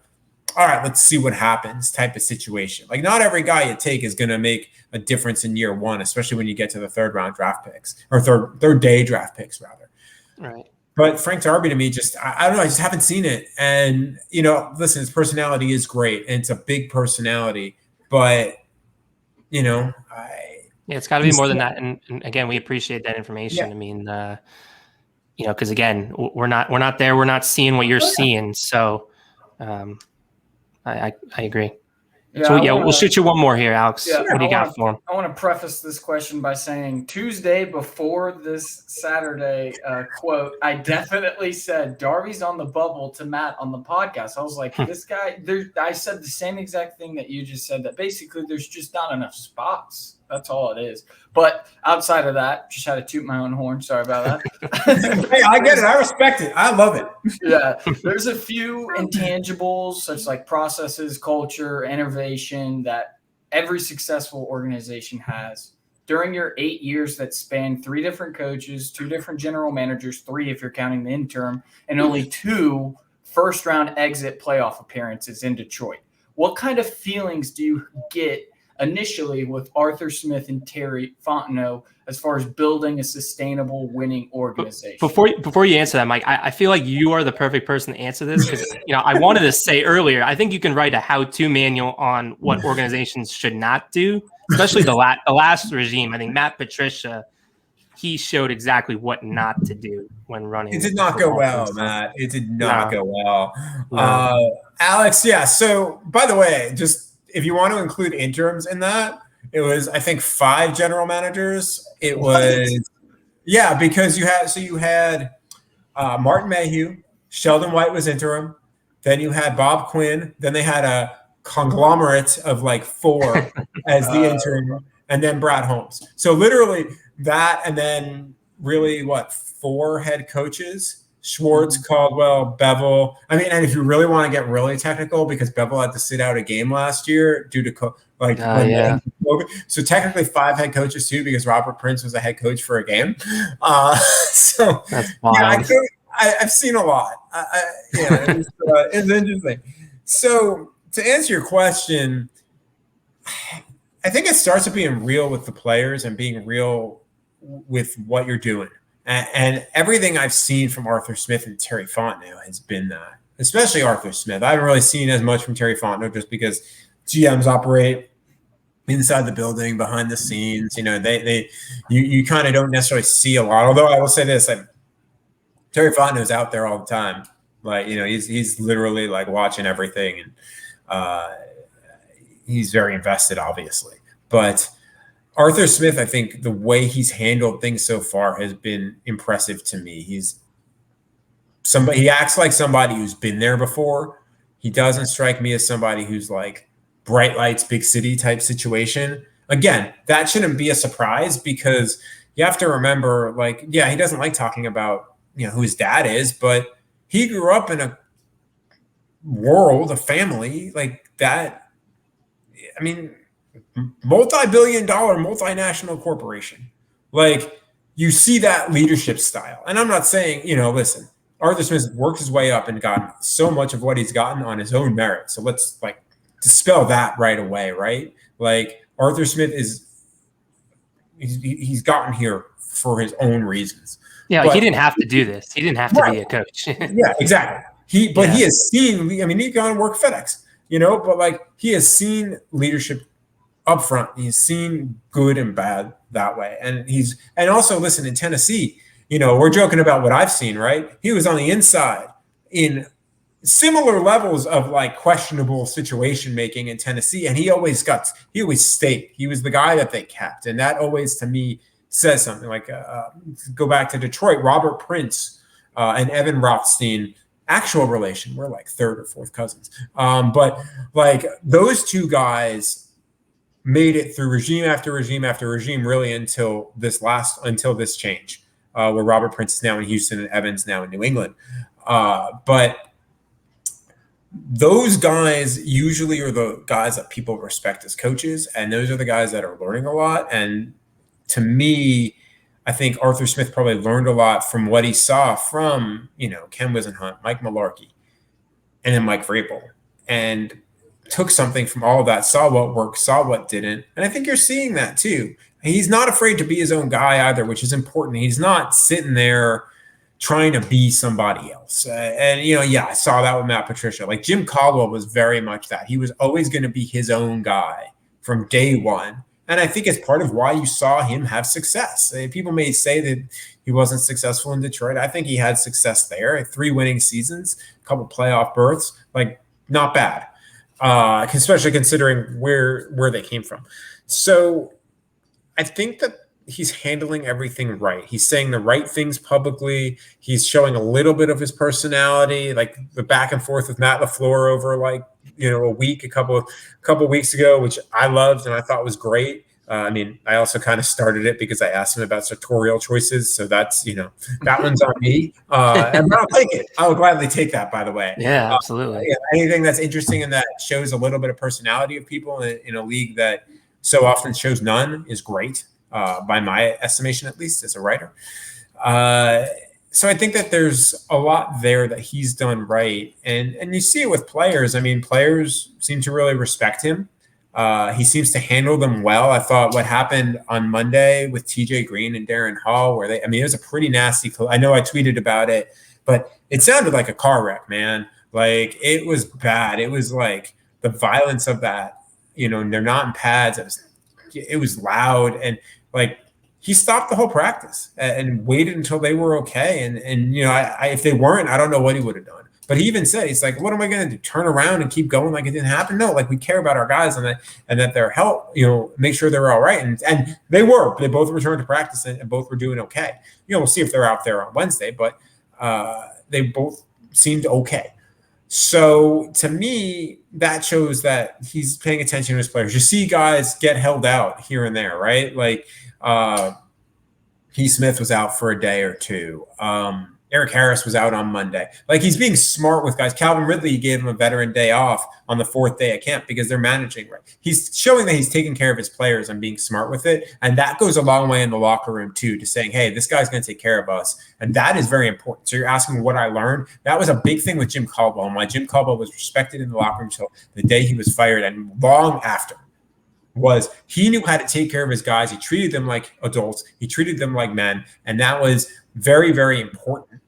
[SPEAKER 2] all right, let's see what happens type of situation. Like, not every guy you take is going to make a difference in year 1, especially when you get to the 3rd round draft picks, or third day draft picks rather.
[SPEAKER 1] Right.
[SPEAKER 2] But Frank Darby, to me, just, I don't know, I just haven't seen it. And, listen, his personality is great, and it's a big personality, but,
[SPEAKER 1] it's got to be more than that. And again, we appreciate that information. Yeah. I mean, because again, we're not there. We're not seeing what you're seeing. So I agree. Yeah, so we'll shoot you one more here, Alex. Yeah, what do you got for him?
[SPEAKER 3] I want to preface this question by saying Tuesday before this Saturday quote, I definitely said Darby's on the bubble to Matt on the podcast. I was like, this guy, I said the same exact thing that you just said, that basically there's just not enough spots. That's all it is. But outside of that, just had to toot my own horn. Sorry about that.
[SPEAKER 2] Hey, I get it. I respect it. I love it.
[SPEAKER 3] Yeah. There's a few intangibles, such like processes, culture, innovation, that every successful organization has. During your 8 years that span 3 different coaches, 2 different general managers, 3 if you're counting the interim, and only 2 first-round exit playoff appearances in Detroit, what kind of feelings do you get initially with Arthur Smith and Terry Fontenot as far as building a sustainable winning organization?
[SPEAKER 1] Before you answer that, Mike, I feel like you are the perfect person to answer this because I wanted to say earlier, I think you can write a how-to manual on what organizations should not do, especially the last regime. I think Matt Patricia, he showed exactly what not to do when running.
[SPEAKER 2] It did not go well, Matt. It did not go well.
[SPEAKER 1] No.
[SPEAKER 2] Alex, yeah. So, by the way, just if you want to include interims in that, it was, I think, 5 general managers. It was, yeah, because you had Martin Mayhew, Sheldon White was interim. Then you had Bob Quinn. Then they had a conglomerate of like 4 as the interim, and then Brad Holmes. So literally that, and then really 4 head coaches: Schwartz, Caldwell, Bevel. I mean, and if you really want to get really technical, because Bevel had to sit out a game last year due to so technically 5 head coaches too, because Robert Prince was a head coach for a game. So
[SPEAKER 1] that's wild.
[SPEAKER 2] I've seen a lot. It's interesting. So to answer your question, I think it starts with being real with the players and being real with what you're doing. And everything I've seen from Arthur Smith and Terry Fontenot has been that, especially Arthur Smith. I haven't really seen as much from Terry Fontenot just because GMs operate inside the building, behind the scenes. You kind of don't necessarily see a lot. Although I will say this, like, Terry Fontenot's out there all the time. Like, he's literally like watching everything, and he's very invested, obviously. But Arthur Smith, I think the way he's handled things so far has been impressive to me. He acts like somebody who's been there before. He doesn't strike me as somebody who's like bright lights, big city type situation. Again, that shouldn't be a surprise, because you have to remember, like, yeah, he doesn't like talking about, who his dad is, but he grew up in a world, a family like that. I mean, multi-billion-dollar multinational corporation. Like, you see that leadership style. And I'm not saying, listen, Arthur Smith worked his way up and gotten so much of what he's gotten on his own merit. So let's dispel that right away, right? Like, Arthur Smith he's gotten here for his own reasons.
[SPEAKER 1] Yeah, he didn't have to do this. He didn't have to be a coach.
[SPEAKER 2] Yeah, exactly. He has seen, I mean, he's gone and worked FedEx, but like, he has seen leadership up front. He's seen good and bad that way. And also, listen, in Tennessee, we're joking about what I've seen, right? He was on the inside in similar levels of like questionable situation making in Tennessee. And he always stayed. He was the guy that they kept. And that always, to me, says something. Like, go back to Detroit, Robert Prince and Evan Rothstein, actual relation, we're like 3rd or 4th cousins. But like, those 2 guys made it through regime after regime after regime, really until this change, where Robert Prince is now in Houston and Evans now in New England. But those guys usually are the guys that people respect as coaches, and those are the guys that are learning a lot. And to me, I think Arthur Smith probably learned a lot from what he saw from, Ken Wisenhunt, Mike Mularkey, and then Mike Vrabel, and took something from all of that, saw what worked, saw what didn't. And I think you're seeing that too. He's not afraid to be his own guy either, which is important. He's not sitting there trying to be somebody else. I saw that with Matt Patricia. Like, Jim Caldwell was very much that. He was always going to be his own guy from day one. And I think it's part of why you saw him have success. People may say that he wasn't successful in Detroit. I think he had success there. 3 winning seasons, a couple playoff berths, like, not bad, especially considering where they came from. So I think that he's handling everything right. He's saying the right things publicly. He's showing a little bit of his personality, like the back and forth with Matt LaFleur over a couple weeks ago, which I loved and I thought was great. I also kind of started it because I asked him about sartorial choices. So that's, that one's on me. And I'll take it. I will gladly take that, by the way.
[SPEAKER 1] Yeah, absolutely.
[SPEAKER 2] Anything that's interesting and that shows a little bit of personality of people in a league that so often shows none is great. By my estimation, at least, as a writer. So I think that there's a lot there that he's done right. And you see it with players. I mean, players seem to really respect him. He seems to handle them well. I thought what happened on Monday with TJ Green and Darren Hall, it was a pretty nasty. I know I tweeted about it, but it sounded like a car wreck, man. Like, it was bad. It was like the violence of that, they're not in pads. It was loud. And like, he stopped the whole practice and waited until they were okay. And if they weren't, I don't know what he would have done. But he even said, he's like, what am I going to do? Turn around and keep going like it didn't happen? No, like, we care about our guys and that their health, make sure they're all right. And they were. They both returned to practice and both were doing okay. We'll see if they're out there on Wednesday, but they both seemed okay. So to me, that shows that he's paying attention to his players. You see guys get held out here and there, right? Like Heath Smith was out for a day or two. Eric Harris was out on Monday. Like, he's being smart with guys. Calvin Ridley gave him a veteran day off on the 4th day of camp because they're managing right. He's showing that he's taking care of his players and being smart with it. And that goes a long way in the locker room too, to saying, hey, this guy's going to take care of us. And that is very important. So you're asking what I learned. That was a big thing with Jim Caldwell. And why Jim Caldwell was respected in the locker room until the day he was fired and long after. Was he knew how to take care of his guys. He treated them like adults. He treated them like men. And that was very, very important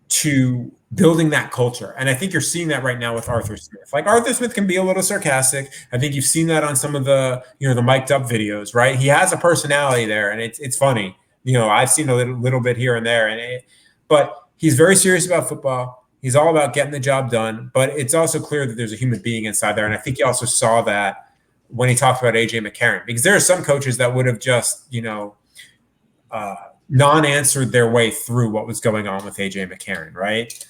[SPEAKER 2] to building that culture. And I think you're seeing that right now with Arthur Smith. Like, Arthur Smith can be a little sarcastic. I think you've seen that on some of the, the mic'd up videos, right? He has a personality there, and it's funny. I've seen a little bit here and there, but he's very serious about football. He's all about getting the job done, but it's also clear that there's a human being inside there. And I think you also saw that when he talked about AJ McCarron, because there are some coaches that would have just, non-answered their way through what was going on with AJ McCarron, right?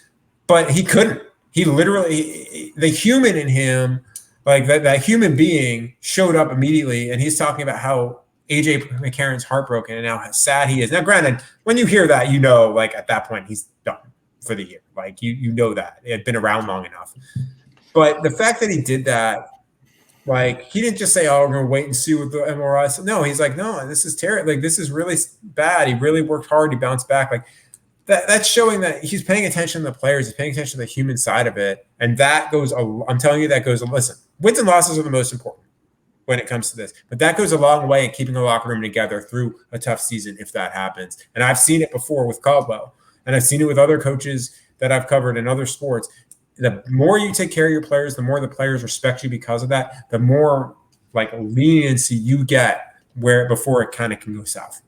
[SPEAKER 2] But he couldn't. He literally, the human in him, like that human being showed up immediately, and he's talking about how AJ McCarron's heartbroken and how sad he is. Now, granted, when you hear that, like, at that point, he's done for the year. Like, you know that. It had been around long enough. But the fact that he did that, like, he didn't just say, oh, we're going to wait and see what the MRI says. No, he's like, no, this is terrible. Like, this is really bad. He really worked hard. He bounced back. Like, that's showing that he's paying attention to the players. He's paying attention to the human side of it. And that goes, I'm telling you, listen, wins and losses are the most important when it comes to this. But that goes a long way in keeping the locker room together through a tough season if that happens. And I've seen it before with Caldwell. And I've seen it with other coaches that I've covered in other sports. The more you take care of your players, the more the players respect you because of that, the more like leniency you get before it kind of can go south.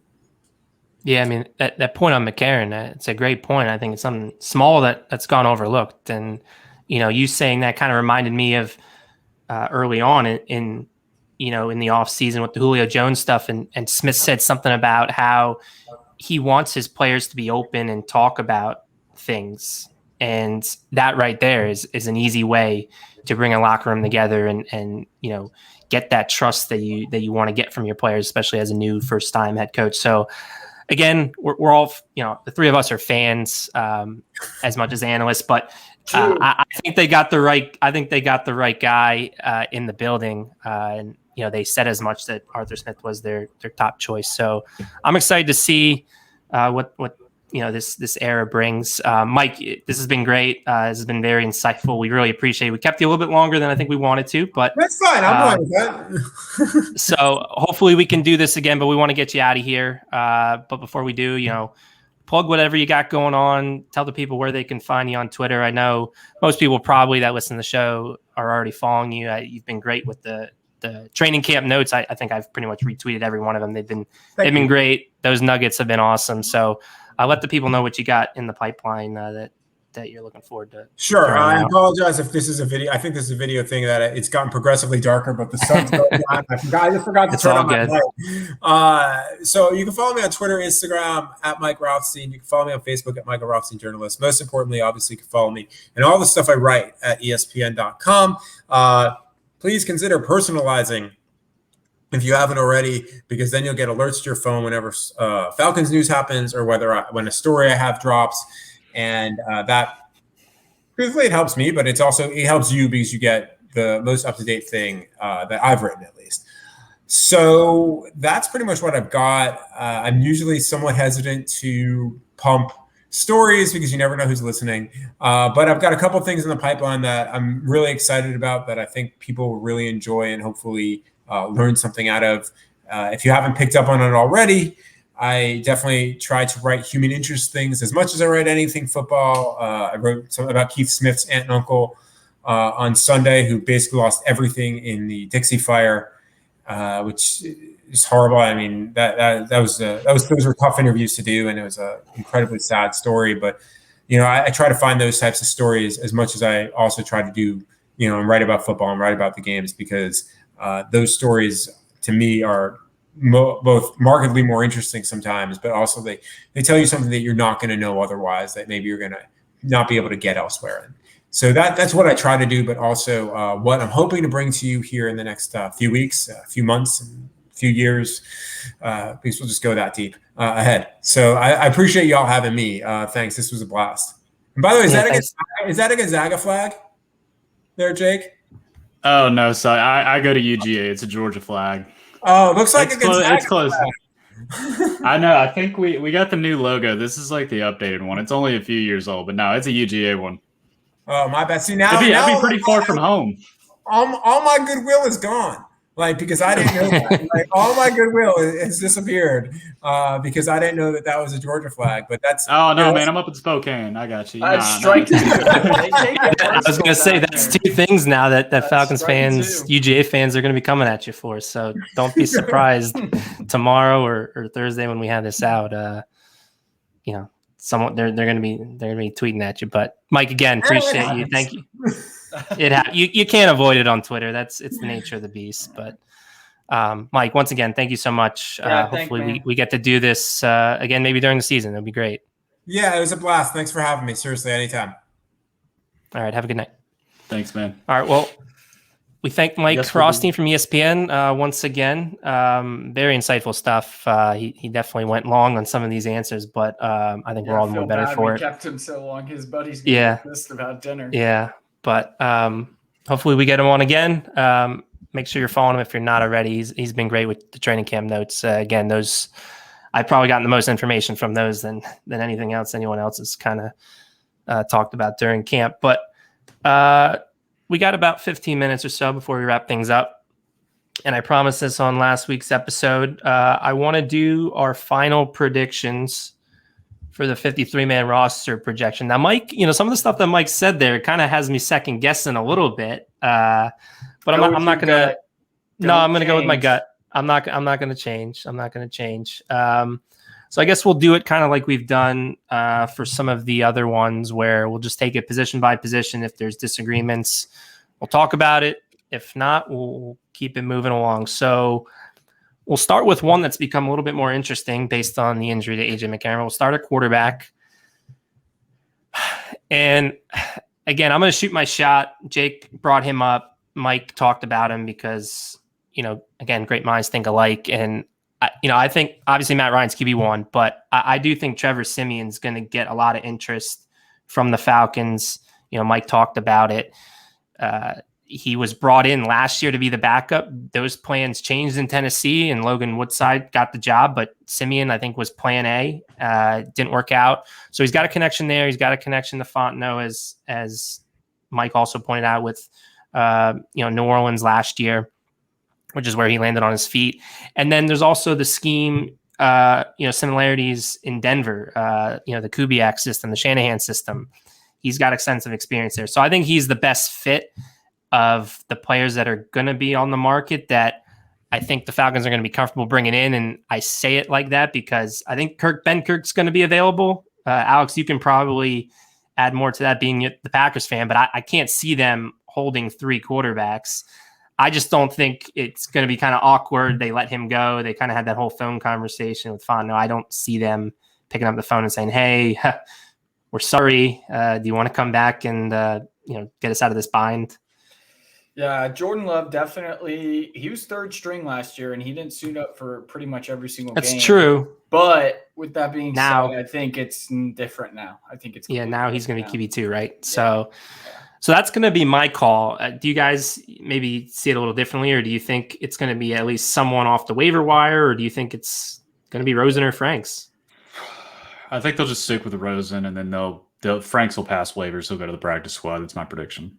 [SPEAKER 1] Yeah, I mean, that point on McCarron, it's a great point. I think it's something small that's gone overlooked. And, you saying that kind of reminded me of early on in the off season with the Julio Jones stuff. And Smith said something about how he wants his players to be open and talk about things. And that right there is an easy way to bring a locker room together and get that trust that you want to get from your players, especially as a new first time head coach. So again, we're all, the three of us are fans as much as analysts, but I think they got the right guy in the building. And they said as much that Arthur Smith was their top choice. So I'm excited to see what this era brings. Mike, this has been great. This has been very insightful. We really appreciate it. We kept you a little bit longer than I think we wanted to, but
[SPEAKER 2] that's fine. I'm fine with that.
[SPEAKER 1] So hopefully we can do this again, but we want to get you out of here. But before we do, plug whatever you got going on. Tell the people where they can find you on Twitter. I know most people probably that listen to the show are already following you. You've been great with the training camp notes. I think I've pretty much retweeted every one of them. They've been great. Those nuggets have been awesome. So I'll let the people know what you got in the pipeline that you're looking forward to.
[SPEAKER 2] Sure. I apologize if this is a video. I think this is a video thing that it's gotten progressively darker, but the sun's going on. I just forgot to turn on my light. So you can follow me on Twitter, Instagram at Mike Rothstein. You can follow me on Facebook at Michael Rothstein Journalist. Most importantly, obviously, you can follow me and all the stuff I write at ESPN.com. Please consider personalizing if you haven't already, because then you'll get alerts to your phone whenever Falcons news happens or when a story I have drops. And that, truthfully, it helps me, but it helps you because you get the most up-to-date thing that I've written, at least. So that's pretty much what I've got. I'm usually somewhat hesitant to pump stories because you never know who's listening. But I've got a couple things in the pipeline that I'm really excited about that I think people will really enjoy and hopefully learn something out of. If you haven't picked up on it already, I definitely try to write human interest things as much as I write anything football. I wrote something about Keith Smith's aunt and uncle on Sunday, who basically lost everything in the Dixie Fire, which is horrible. I mean, those were tough interviews to do, and it was an incredibly sad story. But I try to find those types of stories as much as I also try to do, and write about football and write about the games, because those stories to me are both markedly more interesting sometimes, but also they tell you something that you're not going to know otherwise, that maybe you're going to not be able to get elsewhere. And so that's what I try to do, but also what I'm hoping to bring to you here in the next few weeks, few months, and few years, because we'll just go that deep ahead. So I appreciate y'all having me. Thanks. This was a blast. And by the way, is that a Gonzaga flag there, Jake?
[SPEAKER 4] Oh, no. So I go to UGA. It's a Georgia flag.
[SPEAKER 2] Oh, it looks like
[SPEAKER 4] it's close. I know. I think we got the new logo. This is like the updated one. It's only a few years old, but no, it's a UGA one.
[SPEAKER 2] Oh, my bad. See, now
[SPEAKER 4] it'd be pretty far from home.
[SPEAKER 2] All my goodwill is gone. Because I didn't know that. All my goodwill has disappeared because I didn't know that was a Georgia flag. But that's
[SPEAKER 4] man, I'm up in Spokane. I got you.
[SPEAKER 3] I
[SPEAKER 1] was going to say that's two things now that Falcons fans, UGA fans are going to be coming at you for. So don't be surprised tomorrow or Thursday when we have this out. Someone they're going to be tweeting at you. But Mike, again, appreciate you. Thank you. You can't avoid it on Twitter. It's the nature of the beast. But Mike, once again, thank you so much. Hopefully we get to do this again, maybe during the season. It'll be great.
[SPEAKER 2] Yeah, it was a blast. Thanks for having me. Seriously, anytime.
[SPEAKER 1] All right, have a good night.
[SPEAKER 4] Thanks, man.
[SPEAKER 1] All right, well, we thank Mike Rothstein from ESPN once again. Very insightful stuff. He definitely went long on some of these answers, but I think we're all more better for it.
[SPEAKER 3] Kept him so long. His buddies get pissed about dinner.
[SPEAKER 1] Yeah. But hopefully we get him on again. Make sure you're following him if you're not already. He's been great with the training camp notes. Again, those I've probably gotten the most information from those than anything else anyone else has kind of talked about during camp. But we got about 15 minutes or so before we wrap things up. And I promised this on last week's episode. I want to do our final predictions for the 53-man roster projection. Now, Mike, some of the stuff that Mike said there kind of has me second guessing a little bit. But I'm not going to. No, I'm going to go with my gut. I'm not going to change. I'm not going to change. So I guess we'll do it kind of like we've done for some of the other ones, where we'll just take it position by position. If there's disagreements, we'll talk about it. If not, we'll keep it moving along. So we'll start with one that's become a little bit more interesting based on the injury to A.J. McCarron. We'll start at quarterback. And again, I'm going to shoot my shot. Jake brought him up. Mike talked about him because, again, great minds think alike. And, I think obviously Matt Ryan's QB1, but I do think Trevor Simeon's going to get a lot of interest from the Falcons. Mike talked about it. He was brought in last year to be the backup. Those plans changed in Tennessee, and Logan Woodside got the job, but Simeon, I think, was plan A. Didn't work out. So he's got a connection there. He's got a connection to Fontenot, as Mike also pointed out with, New Orleans last year, which is where he landed on his feet. And then there's also the scheme, similarities in Denver, the Kubiak system, the Shanahan system. He's got extensive experience there. So I think he's the best fit of the players that are going to be on the market that I think the Falcons are going to be comfortable bringing in. And I say it like that because I think Ben Kirk's going to be available. Alex, you can probably add more to that being the Packers fan, but I can't see them holding three quarterbacks. I just don't think it's going to be kind of awkward. They let him go. They kind of had that whole phone conversation with Fontenot. I don't see them picking up the phone and saying, hey, we're sorry. Do you want to come back and, get us out of this bind?
[SPEAKER 3] Yeah, Jordan Love definitely. He was third string last year, and he didn't suit up for pretty much every single game.
[SPEAKER 1] That's true.
[SPEAKER 3] But with that being said, I think it's different now. I think it's
[SPEAKER 1] now he's going to be QB2, right? Yeah. So that's going to be my call. Do you guys maybe see it a little differently, or do you think it's going to be at least someone off the waiver wire, or do you think it's going to be Rosen or Franks?
[SPEAKER 4] I think they'll just stick with Rosen, and then Franks will pass waivers. He'll go to the practice squad. That's my prediction.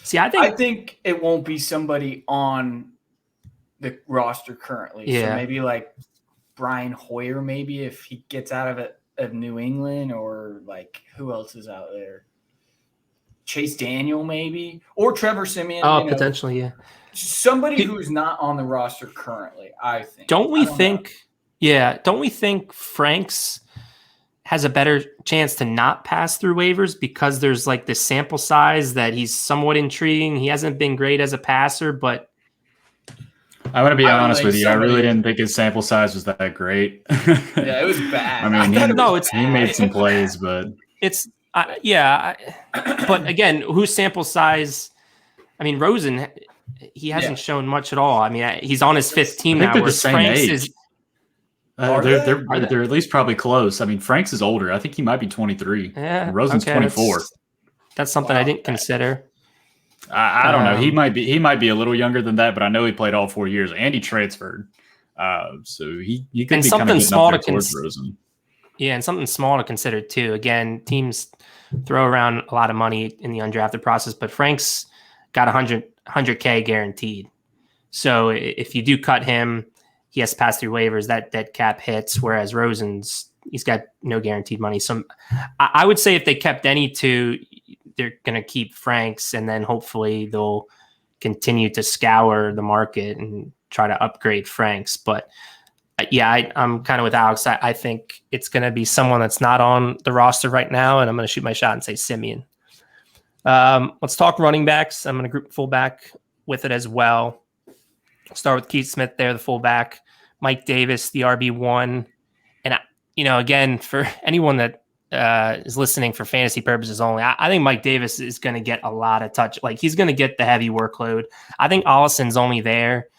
[SPEAKER 1] See,
[SPEAKER 3] I think it won't be somebody on the roster currently.
[SPEAKER 1] Yeah.
[SPEAKER 3] So maybe like Brian Hoyer, maybe if he gets out of New England, or like who else is out there? Chase Daniel, maybe, or Trevor Simeon.
[SPEAKER 1] Oh, potentially, yeah.
[SPEAKER 3] Somebody who's not on the roster currently, I think.
[SPEAKER 1] Don't we think Franks has a better chance to not pass through waivers because there's like this sample size that he's somewhat intriguing. He hasn't been great as a passer, but
[SPEAKER 4] I'm going to be honest with you. I really didn't think his sample size was that great.
[SPEAKER 3] Yeah, it was bad.
[SPEAKER 4] I mean, he made some plays, but
[SPEAKER 1] but again, whose sample size? I mean, Rosen, he hasn't shown much at all. I mean, he's on his 5th team now.
[SPEAKER 4] They're the same age. They're at least probably close. I mean, Franks is older. I think he might be 23.
[SPEAKER 1] Yeah,
[SPEAKER 4] Rosen's 24.
[SPEAKER 1] That's something I didn't consider.
[SPEAKER 4] I don't know. He might be a little younger than that, but I know he played all 4 years and he transferred. So he could be kind of small towards Rosen.
[SPEAKER 1] Yeah, and something small to consider too. Again, teams throw around a lot of money in the undrafted process, but Frank's got 100K guaranteed. So if you do cut him, he has to pass through waivers. That dead cap hits, whereas he's got no guaranteed money. So I would say if they kept any two, they're going to keep Franks, and then hopefully they'll continue to scour the market and try to upgrade Franks. But yeah, I'm kind of with Alex. I think it's going to be someone that's not on the roster right now, and I'm going to shoot my shot and say Simeon. Let's talk running backs. I'm going to group fullback with it as well. Start with Keith Smith there, the fullback. Mike Davis, the RB1. And, again, for anyone that is listening for fantasy purposes only, I think Mike Davis is going to get a lot of touch. Like, he's going to get the heavy workload. I think Ollison's only there.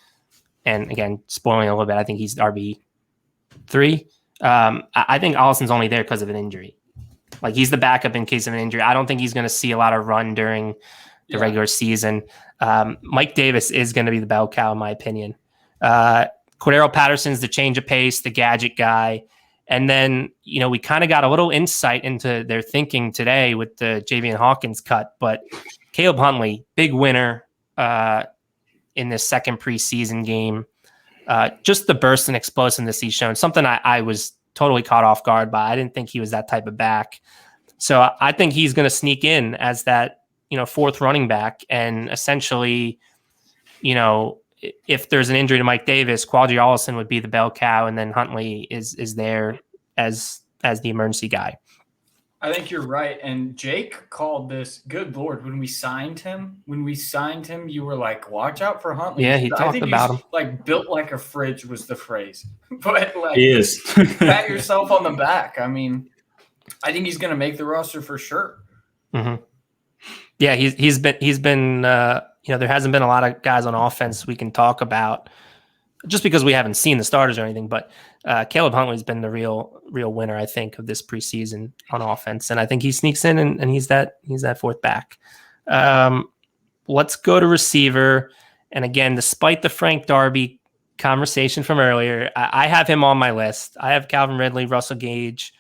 [SPEAKER 1] And, again, spoiling a little bit, I think he's RB3. I think Ollison's only there because of an injury. Like, he's the backup in case of an injury. I don't think he's going to see a lot of run during the regular season. Mike Davis is going to be the bell cow, in my opinion. Cordero Patterson's the change of pace, the gadget guy. And then, we kind of got a little insight into their thinking today with the Javian Hawkins cut. But Caleb Huntley, big winner in this second preseason game. Just the burst and explosiveness he's shown, something I was totally caught off guard by. I didn't think he was that type of back. So I think he's going to sneak in as that, fourth running back. And essentially, if there's an injury to Mike Davis, Quadri Ollison would be the bell cow, and then Huntley is there as the emergency guy.
[SPEAKER 3] I think you're right. And Jake called this, good Lord, when we signed him, you were like, watch out for Huntley.
[SPEAKER 1] Yeah, he talked about him.
[SPEAKER 3] Like, built like a fridge was the phrase. But like,
[SPEAKER 4] he is.
[SPEAKER 3] pat yourself on the back. I mean, I think he's going to make the roster for sure.
[SPEAKER 1] Mm-hmm. Yeah, he's been there hasn't been a lot of guys on offense we can talk about just because we haven't seen the starters or anything, but Caleb Huntley's been the real winner, I think, of this preseason on offense. And I think he sneaks in and he's that fourth back. Let's go to receiver. And again, despite the Frank Darby conversation from earlier, I have him on my list. I have Calvin Ridley, Russell Gage,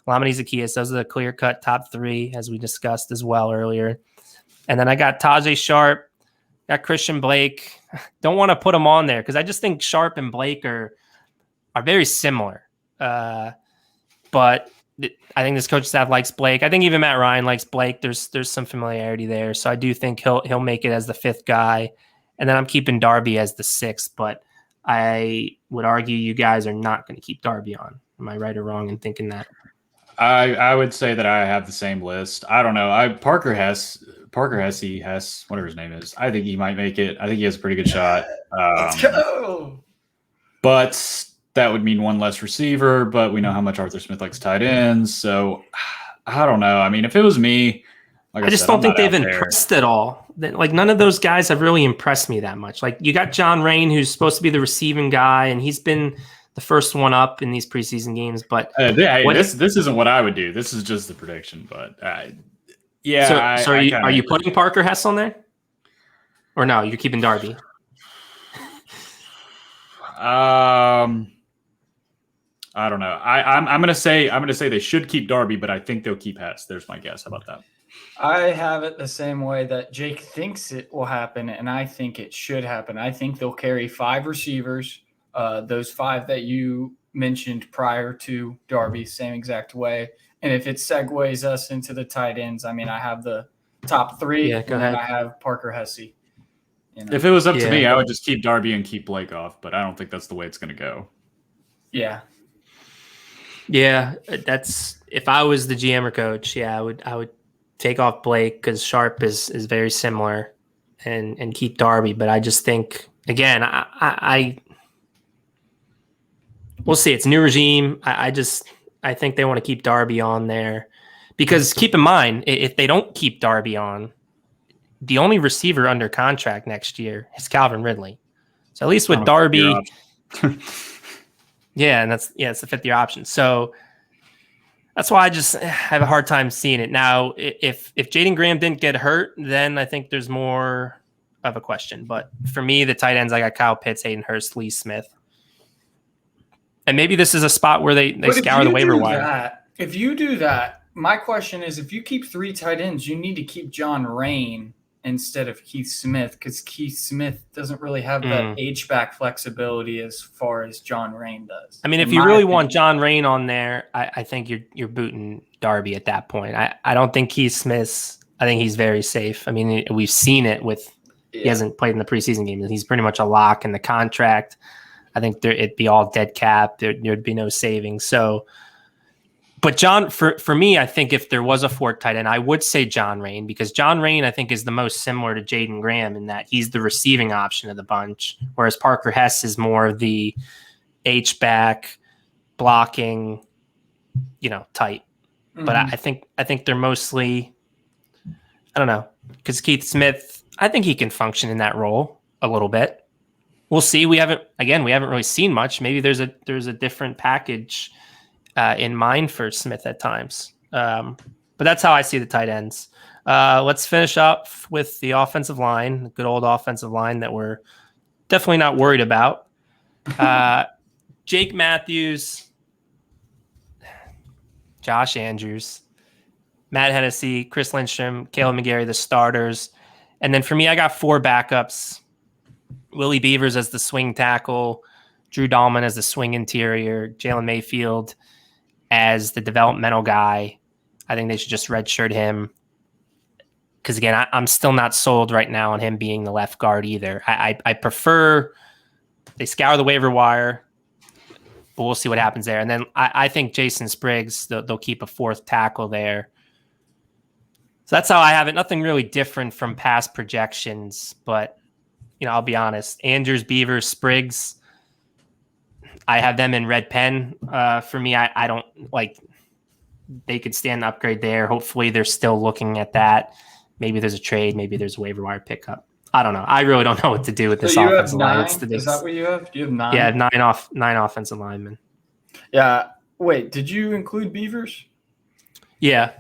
[SPEAKER 1] Lamine Zaccheaus. Those are the clear-cut top 3, as we discussed as well earlier. And then I got Tajay Sharp, got Christian Blake. Don't want to put them on there because I just think Sharp and Blake are very similar. But I think this coaching staff likes Blake. I think even Matt Ryan likes Blake. There's some familiarity there. So I do think he'll make it as the 5th guy. And then I'm keeping Darby as the 6th, but I would argue you guys are not going to keep Darby on. Am I right or wrong in thinking that?
[SPEAKER 4] I would say that I have the same list. I don't know. Parker Hesse, whatever his name is. I think he might make it. I think he has a pretty good shot.
[SPEAKER 3] Let's go.
[SPEAKER 4] But that would mean one less receiver. But we know how much Arthur Smith likes tight ends. So I don't know. I mean, if it was me,
[SPEAKER 1] I just don't think they've impressed at all. Like, none of those guys have really impressed me that much. Like, you got John Rain, who's supposed to be the receiving guy, and he's been the first one up in these preseason games. But
[SPEAKER 4] this isn't what I would do. This is just the prediction. But yeah.
[SPEAKER 1] So are you putting Parker Hesse on there, or no? You're keeping Darby.
[SPEAKER 4] I don't know. I'm gonna say they should keep Darby, but I think they'll keep Hess. There's my guess. How about that?
[SPEAKER 3] I have it the same way that Jake thinks it will happen, and I think it should happen. I think they'll carry 5 receivers, those 5 that you mentioned prior to Darby, same exact way. And if it segues us into the tight ends, I mean, I have the top 3,
[SPEAKER 1] Yeah,
[SPEAKER 3] and
[SPEAKER 1] go
[SPEAKER 3] then
[SPEAKER 1] ahead.
[SPEAKER 3] I have Parker Hesse. You know?
[SPEAKER 4] If it was up to me,
[SPEAKER 1] Yeah.
[SPEAKER 4] I would just keep Darby and keep Blake off, but I don't think that's the way it's going to go.
[SPEAKER 3] Yeah.
[SPEAKER 1] Yeah, that's if I was the GM or coach, I would take off Blake because Sharp is very similar and keep Darby. But I just think again, I we'll see. It's a new regime. I think they want to keep Darby on there because keep in mind if they don't keep Darby on, the only receiver under contract next year is Calvin Ridley. So at least with Darby, yeah, and it's the 5th-year option. So that's why I just have a hard time seeing it. Now, if Jaden Graham didn't get hurt, then I think there's more of a question. But for me, the tight ends, I got Kyle Pitts, Hayden Hurst, Lee Smith. And maybe this is a spot where they scour the waiver wire.
[SPEAKER 3] If you do that, my question is, if you keep 3 tight ends, you need to keep John Rain instead of Keith Smith because Keith Smith doesn't really have that H-back flexibility as far as John Rain does.
[SPEAKER 1] I mean, if you really want John Rain on there, I think you're booting Darby at that point. I don't think Keith Smith. I think he's very safe. I mean, we've seen it with he hasn't played in the preseason game. He's pretty much a lock in the contract. I think it'd be all dead cap. There'd be no savings. So, but John, for me, I think if there was a 4th tight end, I would say John Rain because John Rain, I think, is the most similar to Jaden Graham in that he's the receiving option of the bunch, whereas Parker Hess is more of the H-back blocking, type. Mm-hmm. But I think they're mostly, I don't know, because Keith Smith, I think he can function in that role a little bit. We'll see. We haven't really seen much. Maybe there's a different package in mind for Smith at times. But that's how I see the tight ends. Let's finish up with the offensive line, the good old offensive line that we're definitely not worried about. Jake Matthews, Josh Andrews, Matt Hennessy, Chris Lindstrom, Caleb McGarry, the starters. And then for me, I got 4 backups. Willie Beavers as the swing tackle, Drew Dahlman as the swing interior, Jalen Mayfield as the developmental guy. I think they should just redshirt him because, again, I'm still not sold right now on him being the left guard either. I prefer they scour the waiver wire, but we'll see what happens there. And then I think Jason Spriggs, they'll keep a 4th tackle there. So that's how I have it. Nothing really different from past projections, but I'll be honest. Andrews, Beavers, Spriggs, I have them in red pen. For me, I don't like. They could stand an upgrade there. Hopefully, they're still looking at that. Maybe there's a trade. Maybe there's a waiver wire pickup. I don't know. I really don't know what to do with this offensive line.
[SPEAKER 3] Is that what you have? Do you have 9?
[SPEAKER 1] Yeah, 9 offensive linemen.
[SPEAKER 3] Yeah. Wait, did you include Beavers?
[SPEAKER 1] Yeah.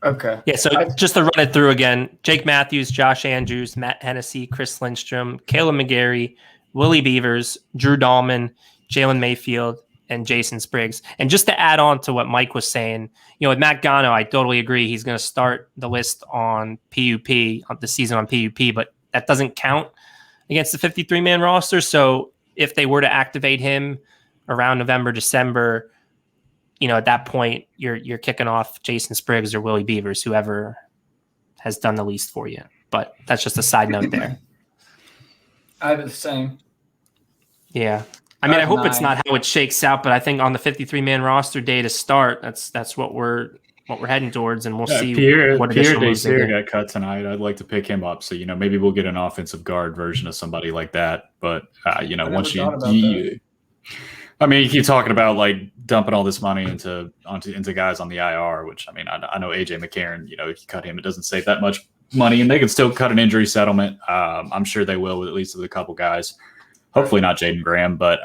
[SPEAKER 3] Okay.
[SPEAKER 1] Yeah, so just to run it through again, Jake Matthews, Josh Andrews, Matt Hennessy, Chris Lindstrom, Caleb McGarry, Willie Beavers, Drew Dahlman, Jalen Mayfield, and Jason Spriggs. And just to add on to what Mike was saying, with Matt Gano, I totally agree. He's going to start the list on PUP, on the season on PUP, but that doesn't count against the 53-man roster. So if they were to activate him around November, December, at that point, you're kicking off Jason Spriggs or Willie Beavers, whoever has done the least for you. But that's just a side note there.
[SPEAKER 3] I have the same.
[SPEAKER 1] Yeah. I mean, I hope it's not how it shakes out, but I think on the 53-man roster day to start, that's what we're heading towards, and we'll see what additional moves they get.
[SPEAKER 4] Got cut tonight. I'd like to pick him up, so maybe we'll get an offensive guard version of somebody like that. But once you keep talking about like dumping all this money into guys on the IR, which I know AJ McCarron. If you cut him, it doesn't save that much money, and they can still cut an injury settlement. I'm sure they will with at least with a couple guys. Hopefully not Jaden Graham, but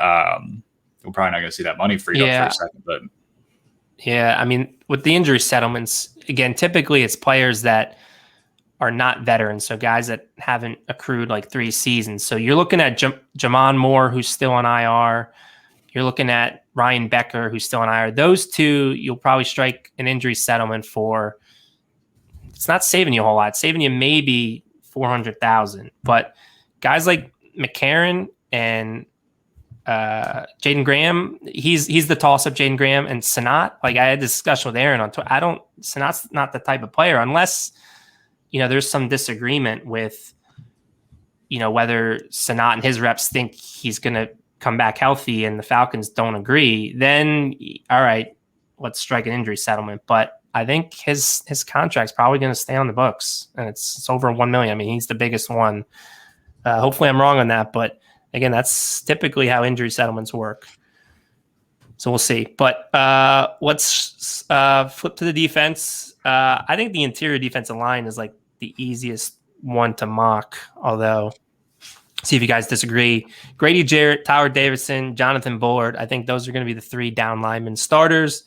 [SPEAKER 4] we're probably not going to see that money freed up for a second. But
[SPEAKER 1] yeah, with the injury settlements, again, typically it's players that are not veterans, so guys that haven't accrued like 3 seasons. So you're looking at Jamon Moore, who's still on IR. You're looking at Ryan Becker, who's still on IR. Those two, you'll probably strike an injury settlement for. It's not saving you a whole lot. It's saving you maybe $400,000. But guys like McCarron and Jaden Graham, he's the toss-up. Jaden Graham and Sanat. Like I had this discussion with Aaron on Twitter. Sanat's not the type of player unless there's some disagreement with whether Sanat and his reps think he's going to come back healthy and the Falcons don't agree. Then all right, let's strike an injury settlement. But I think his contract's probably going to stay on the books, and it's over $1 million. I mean, he's the biggest one. Hopefully, I'm wrong on that, but again, that's typically how injury settlements work. So we'll see. But let's flip to the defense. I think the interior defensive line is like the easiest one to mock. Although, see if you guys disagree. Grady Jarrett, Tyler Davidson, Jonathan Bullard. I think those are going to be the three down lineman starters.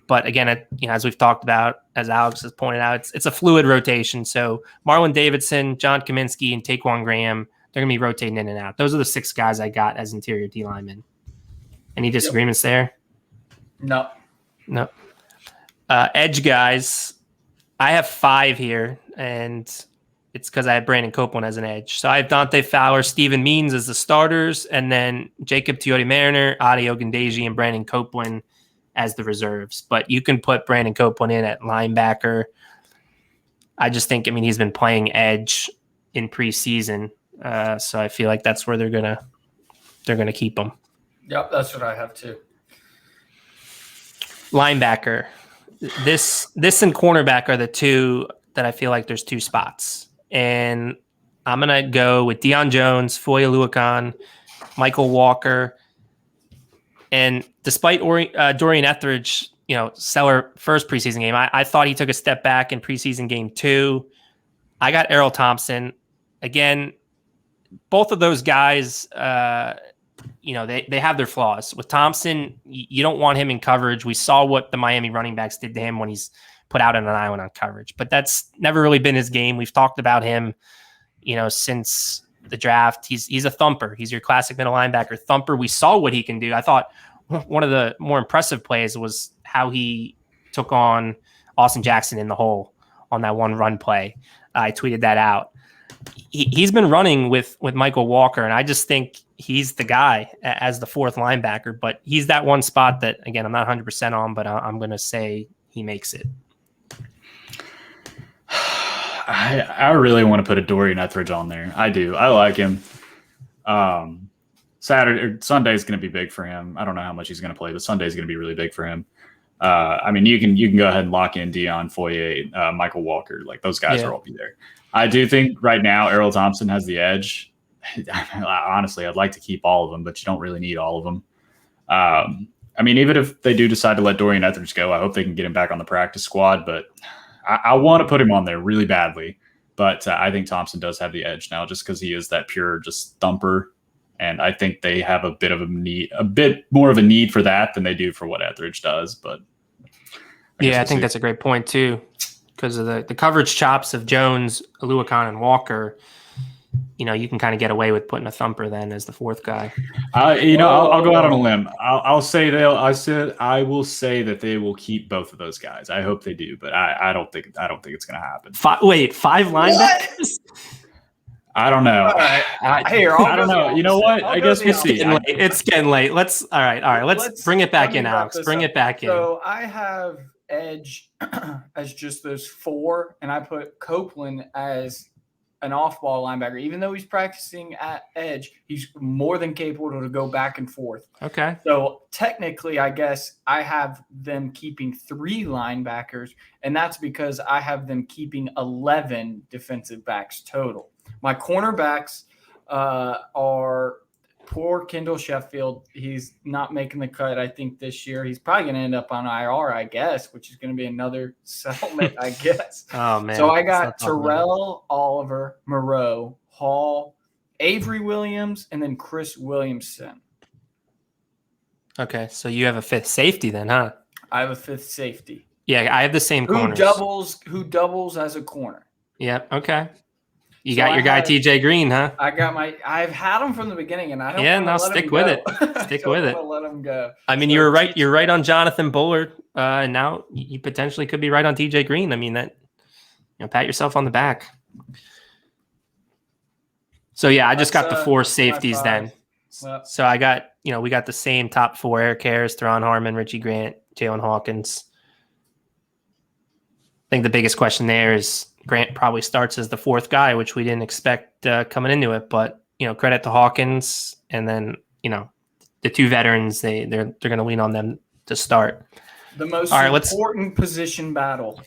[SPEAKER 1] But again, as we've talked about, as Alex has pointed out, it's a fluid rotation. So Marlon Davidson, John Kaminsky, and Taquan Graham, they're going to be rotating in and out. Those are the 6 guys I got as interior D linemen. Any disagreements there?
[SPEAKER 3] No.
[SPEAKER 1] Edge guys, I have 5 here, and it's because I have Brandon Copeland as an edge. So I have Dante Fowler, Steven Means as the starters, and then Jacob Teote-Mariner, Adi Ogundeji, and Brandon Copeland as the reserves. But you can put Brandon Copeland in at linebacker. I just think, he's been playing edge in preseason. So I feel like that's where they're gonna keep him.
[SPEAKER 3] Yep, that's what I have too.
[SPEAKER 1] Linebacker. This and cornerback are the two that I feel like there's 2 spots. And I'm gonna go with Deion Jones, Foye Oluokun, Michael Walker. And despite Dorian Etheridge, stellar first preseason game, I thought he took a step back in preseason game 2. I got Errol Thompson. Again, both of those guys, they have their flaws. With Thompson, you don't want him in coverage. We saw what the Miami running backs did to him when he's put out on an island on coverage. But that's never really been his game. We've talked about him, since the draft. He's a thumper. He's your classic middle linebacker thumper. We saw what he can do. I thought one of the more impressive plays was how he took on Austin Jackson in the hole on that one run play. I tweeted that out. He's been running with Michael Walker, and I just think he's the guy as the 4th linebacker. But he's that one spot that, again, I'm not 100% on, but I'm going to say he makes it.
[SPEAKER 4] I really want to put a Dorian Etheridge on there. I do. I like him. Sunday is going to be big for him. I don't know how much he's going to play, but Sunday is going to be really big for him. You can go ahead and lock in Deion, Foye, Michael Walker. Like those guys will all be there. I do think right now Errol Thompson has the edge. Honestly, I'd like to keep all of them, but you don't really need all of them. Even if they do decide to let Dorian Etheridge go, I hope they can get him back on the practice squad. But I want to put him on there really badly. But I think Thompson does have the edge now, just because he is that pure just thumper. And I think they have a bit more of a need for that than they do for what Etheridge does. But
[SPEAKER 1] I think that's a great point too, because of the coverage chops of Jones, Oluokun, and Walker. You can kind of get away with putting a thumper then as the 4th guy.
[SPEAKER 4] I'll go out on a limb. I will say that they will keep both of those guys. I hope they do, but I don't think it's going to happen.
[SPEAKER 1] 5 linebackers?
[SPEAKER 4] I don't know.
[SPEAKER 3] Right.
[SPEAKER 4] I don't know. You know what? I guess we'll see.
[SPEAKER 1] It's getting late. Let's bring it back in, Alex. Bring it back in.
[SPEAKER 3] So I have edge as just those 4, and I put Copeland as an off-ball linebacker. Even though he's practicing at edge, he's more than capable to go back and forth.
[SPEAKER 1] Okay.
[SPEAKER 3] So technically, I guess I have them keeping 3 linebackers, and that's because I have them keeping 11 defensive backs total. My cornerbacks are poor Kendall Sheffield. He's not making the cut, I think, this year. He's probably going to end up on IR, I guess, which is going to be another settlement, I guess.
[SPEAKER 1] Oh, man.
[SPEAKER 3] So I got Terrell, Oliver, Moreau, Hall, Avery Williams, and then Chris Williamson.
[SPEAKER 1] Okay, so you have a 5th safety then, huh?
[SPEAKER 3] I have a 5th safety.
[SPEAKER 1] Yeah, I have the same corners.
[SPEAKER 3] Who doubles as a corner.
[SPEAKER 1] Yeah, okay. You got your guy TJ Green, huh?
[SPEAKER 3] I've had him from the beginning, and I don't.
[SPEAKER 1] Yeah, no,
[SPEAKER 3] let
[SPEAKER 1] stick
[SPEAKER 3] him
[SPEAKER 1] with
[SPEAKER 3] go.
[SPEAKER 1] it. Stick with it.
[SPEAKER 3] Let him go.
[SPEAKER 1] I mean,
[SPEAKER 3] So
[SPEAKER 1] you were right. You're right on Jonathan Bullard, and now you potentially could be right on TJ Green. I mean, that pat yourself on the back. So yeah, I just got the 4 safeties then.
[SPEAKER 3] Well,
[SPEAKER 1] So I got, we got the same top 4: Eric Harris, Theron Harmon, Richie Grant, Jalen Hawkins. I think the biggest question there is Grant probably starts as the 4th guy, which we didn't expect coming into it. But credit to Hawkins, and then the 2 veterans, they're going to lean on them to start.
[SPEAKER 3] The most important position battle,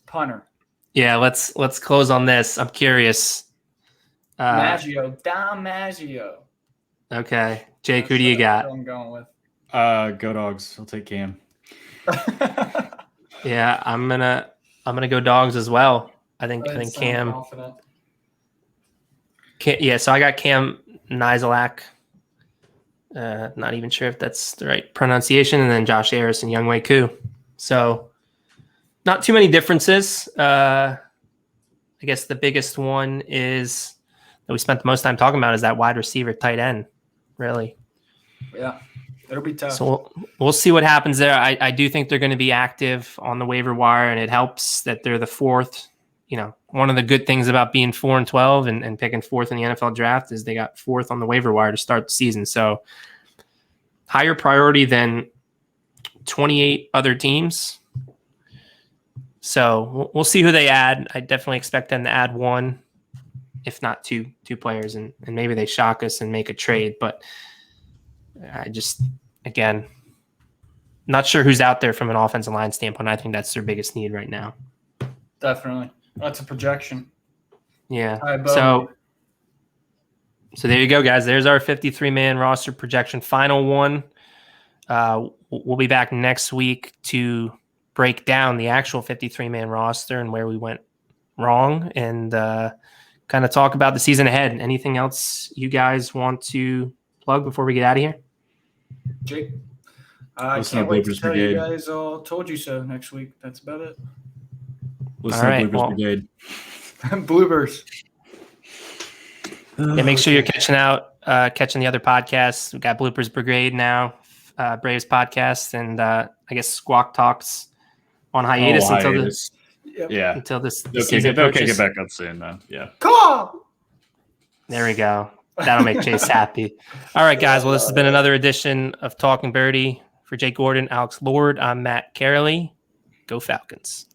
[SPEAKER 3] punter.
[SPEAKER 1] Yeah, let's close on this. I'm curious.
[SPEAKER 3] Maggio, Dom Maggio.
[SPEAKER 1] Okay, Jake, who do you got?
[SPEAKER 3] I'm going with.
[SPEAKER 4] Go Dogs. I'll take Cam.
[SPEAKER 1] Yeah, I'm gonna go Dogs as well. I think Cam.
[SPEAKER 3] Confident.
[SPEAKER 1] Yeah, so I got Cam Nizelak. Not even sure if that's the right pronunciation, and then Josh Harris and Younghoe Koo. So not too many differences. I guess the biggest one is that we spent the most time talking about is that wide receiver, tight end. Really.
[SPEAKER 3] Yeah, it'll be tough.
[SPEAKER 1] So we'll see what happens there. I do think they're going to be active on the waiver wire, and it helps that they're the 4th. One of the good things about being 4-12 and picking 4th in the NFL draft is they got 4th on the waiver wire to start the season. So higher priority than 28 other teams. So we'll see who they add. I definitely expect them to add 1, if not two players, and maybe they shock us and make a trade. But I just, again, not sure who's out there from an offensive line standpoint. I think that's their biggest need right now.
[SPEAKER 3] Definitely. That's a projection.
[SPEAKER 1] Yeah. So there you go, guys. There's our 53-man roster projection. Final one. We'll be back next week to break down the actual 53-man roster and where we went wrong, and kind of talk about the season ahead. Anything else you guys want to plug before we get out of here?
[SPEAKER 3] Jake, I can't wait to tell you guys all told you so next week. That's about it.
[SPEAKER 4] Listen to Bloopers Brigade.
[SPEAKER 3] Bloopers.
[SPEAKER 1] Yeah, make sure you're catching the other podcasts. We got Bloopers Brigade now, Braves podcast, and I guess Squawk Talks on hiatus until this.
[SPEAKER 4] Yeah.
[SPEAKER 1] Until this
[SPEAKER 4] season approaches. Get back up soon, though. Yeah.
[SPEAKER 3] Come on.
[SPEAKER 1] There we go. That'll make Chase happy. All right, guys. Well, this has been another edition of Talkin Birdy. For Jake Gordon, Alex Lord, I'm Matt Karoly. Go Falcons.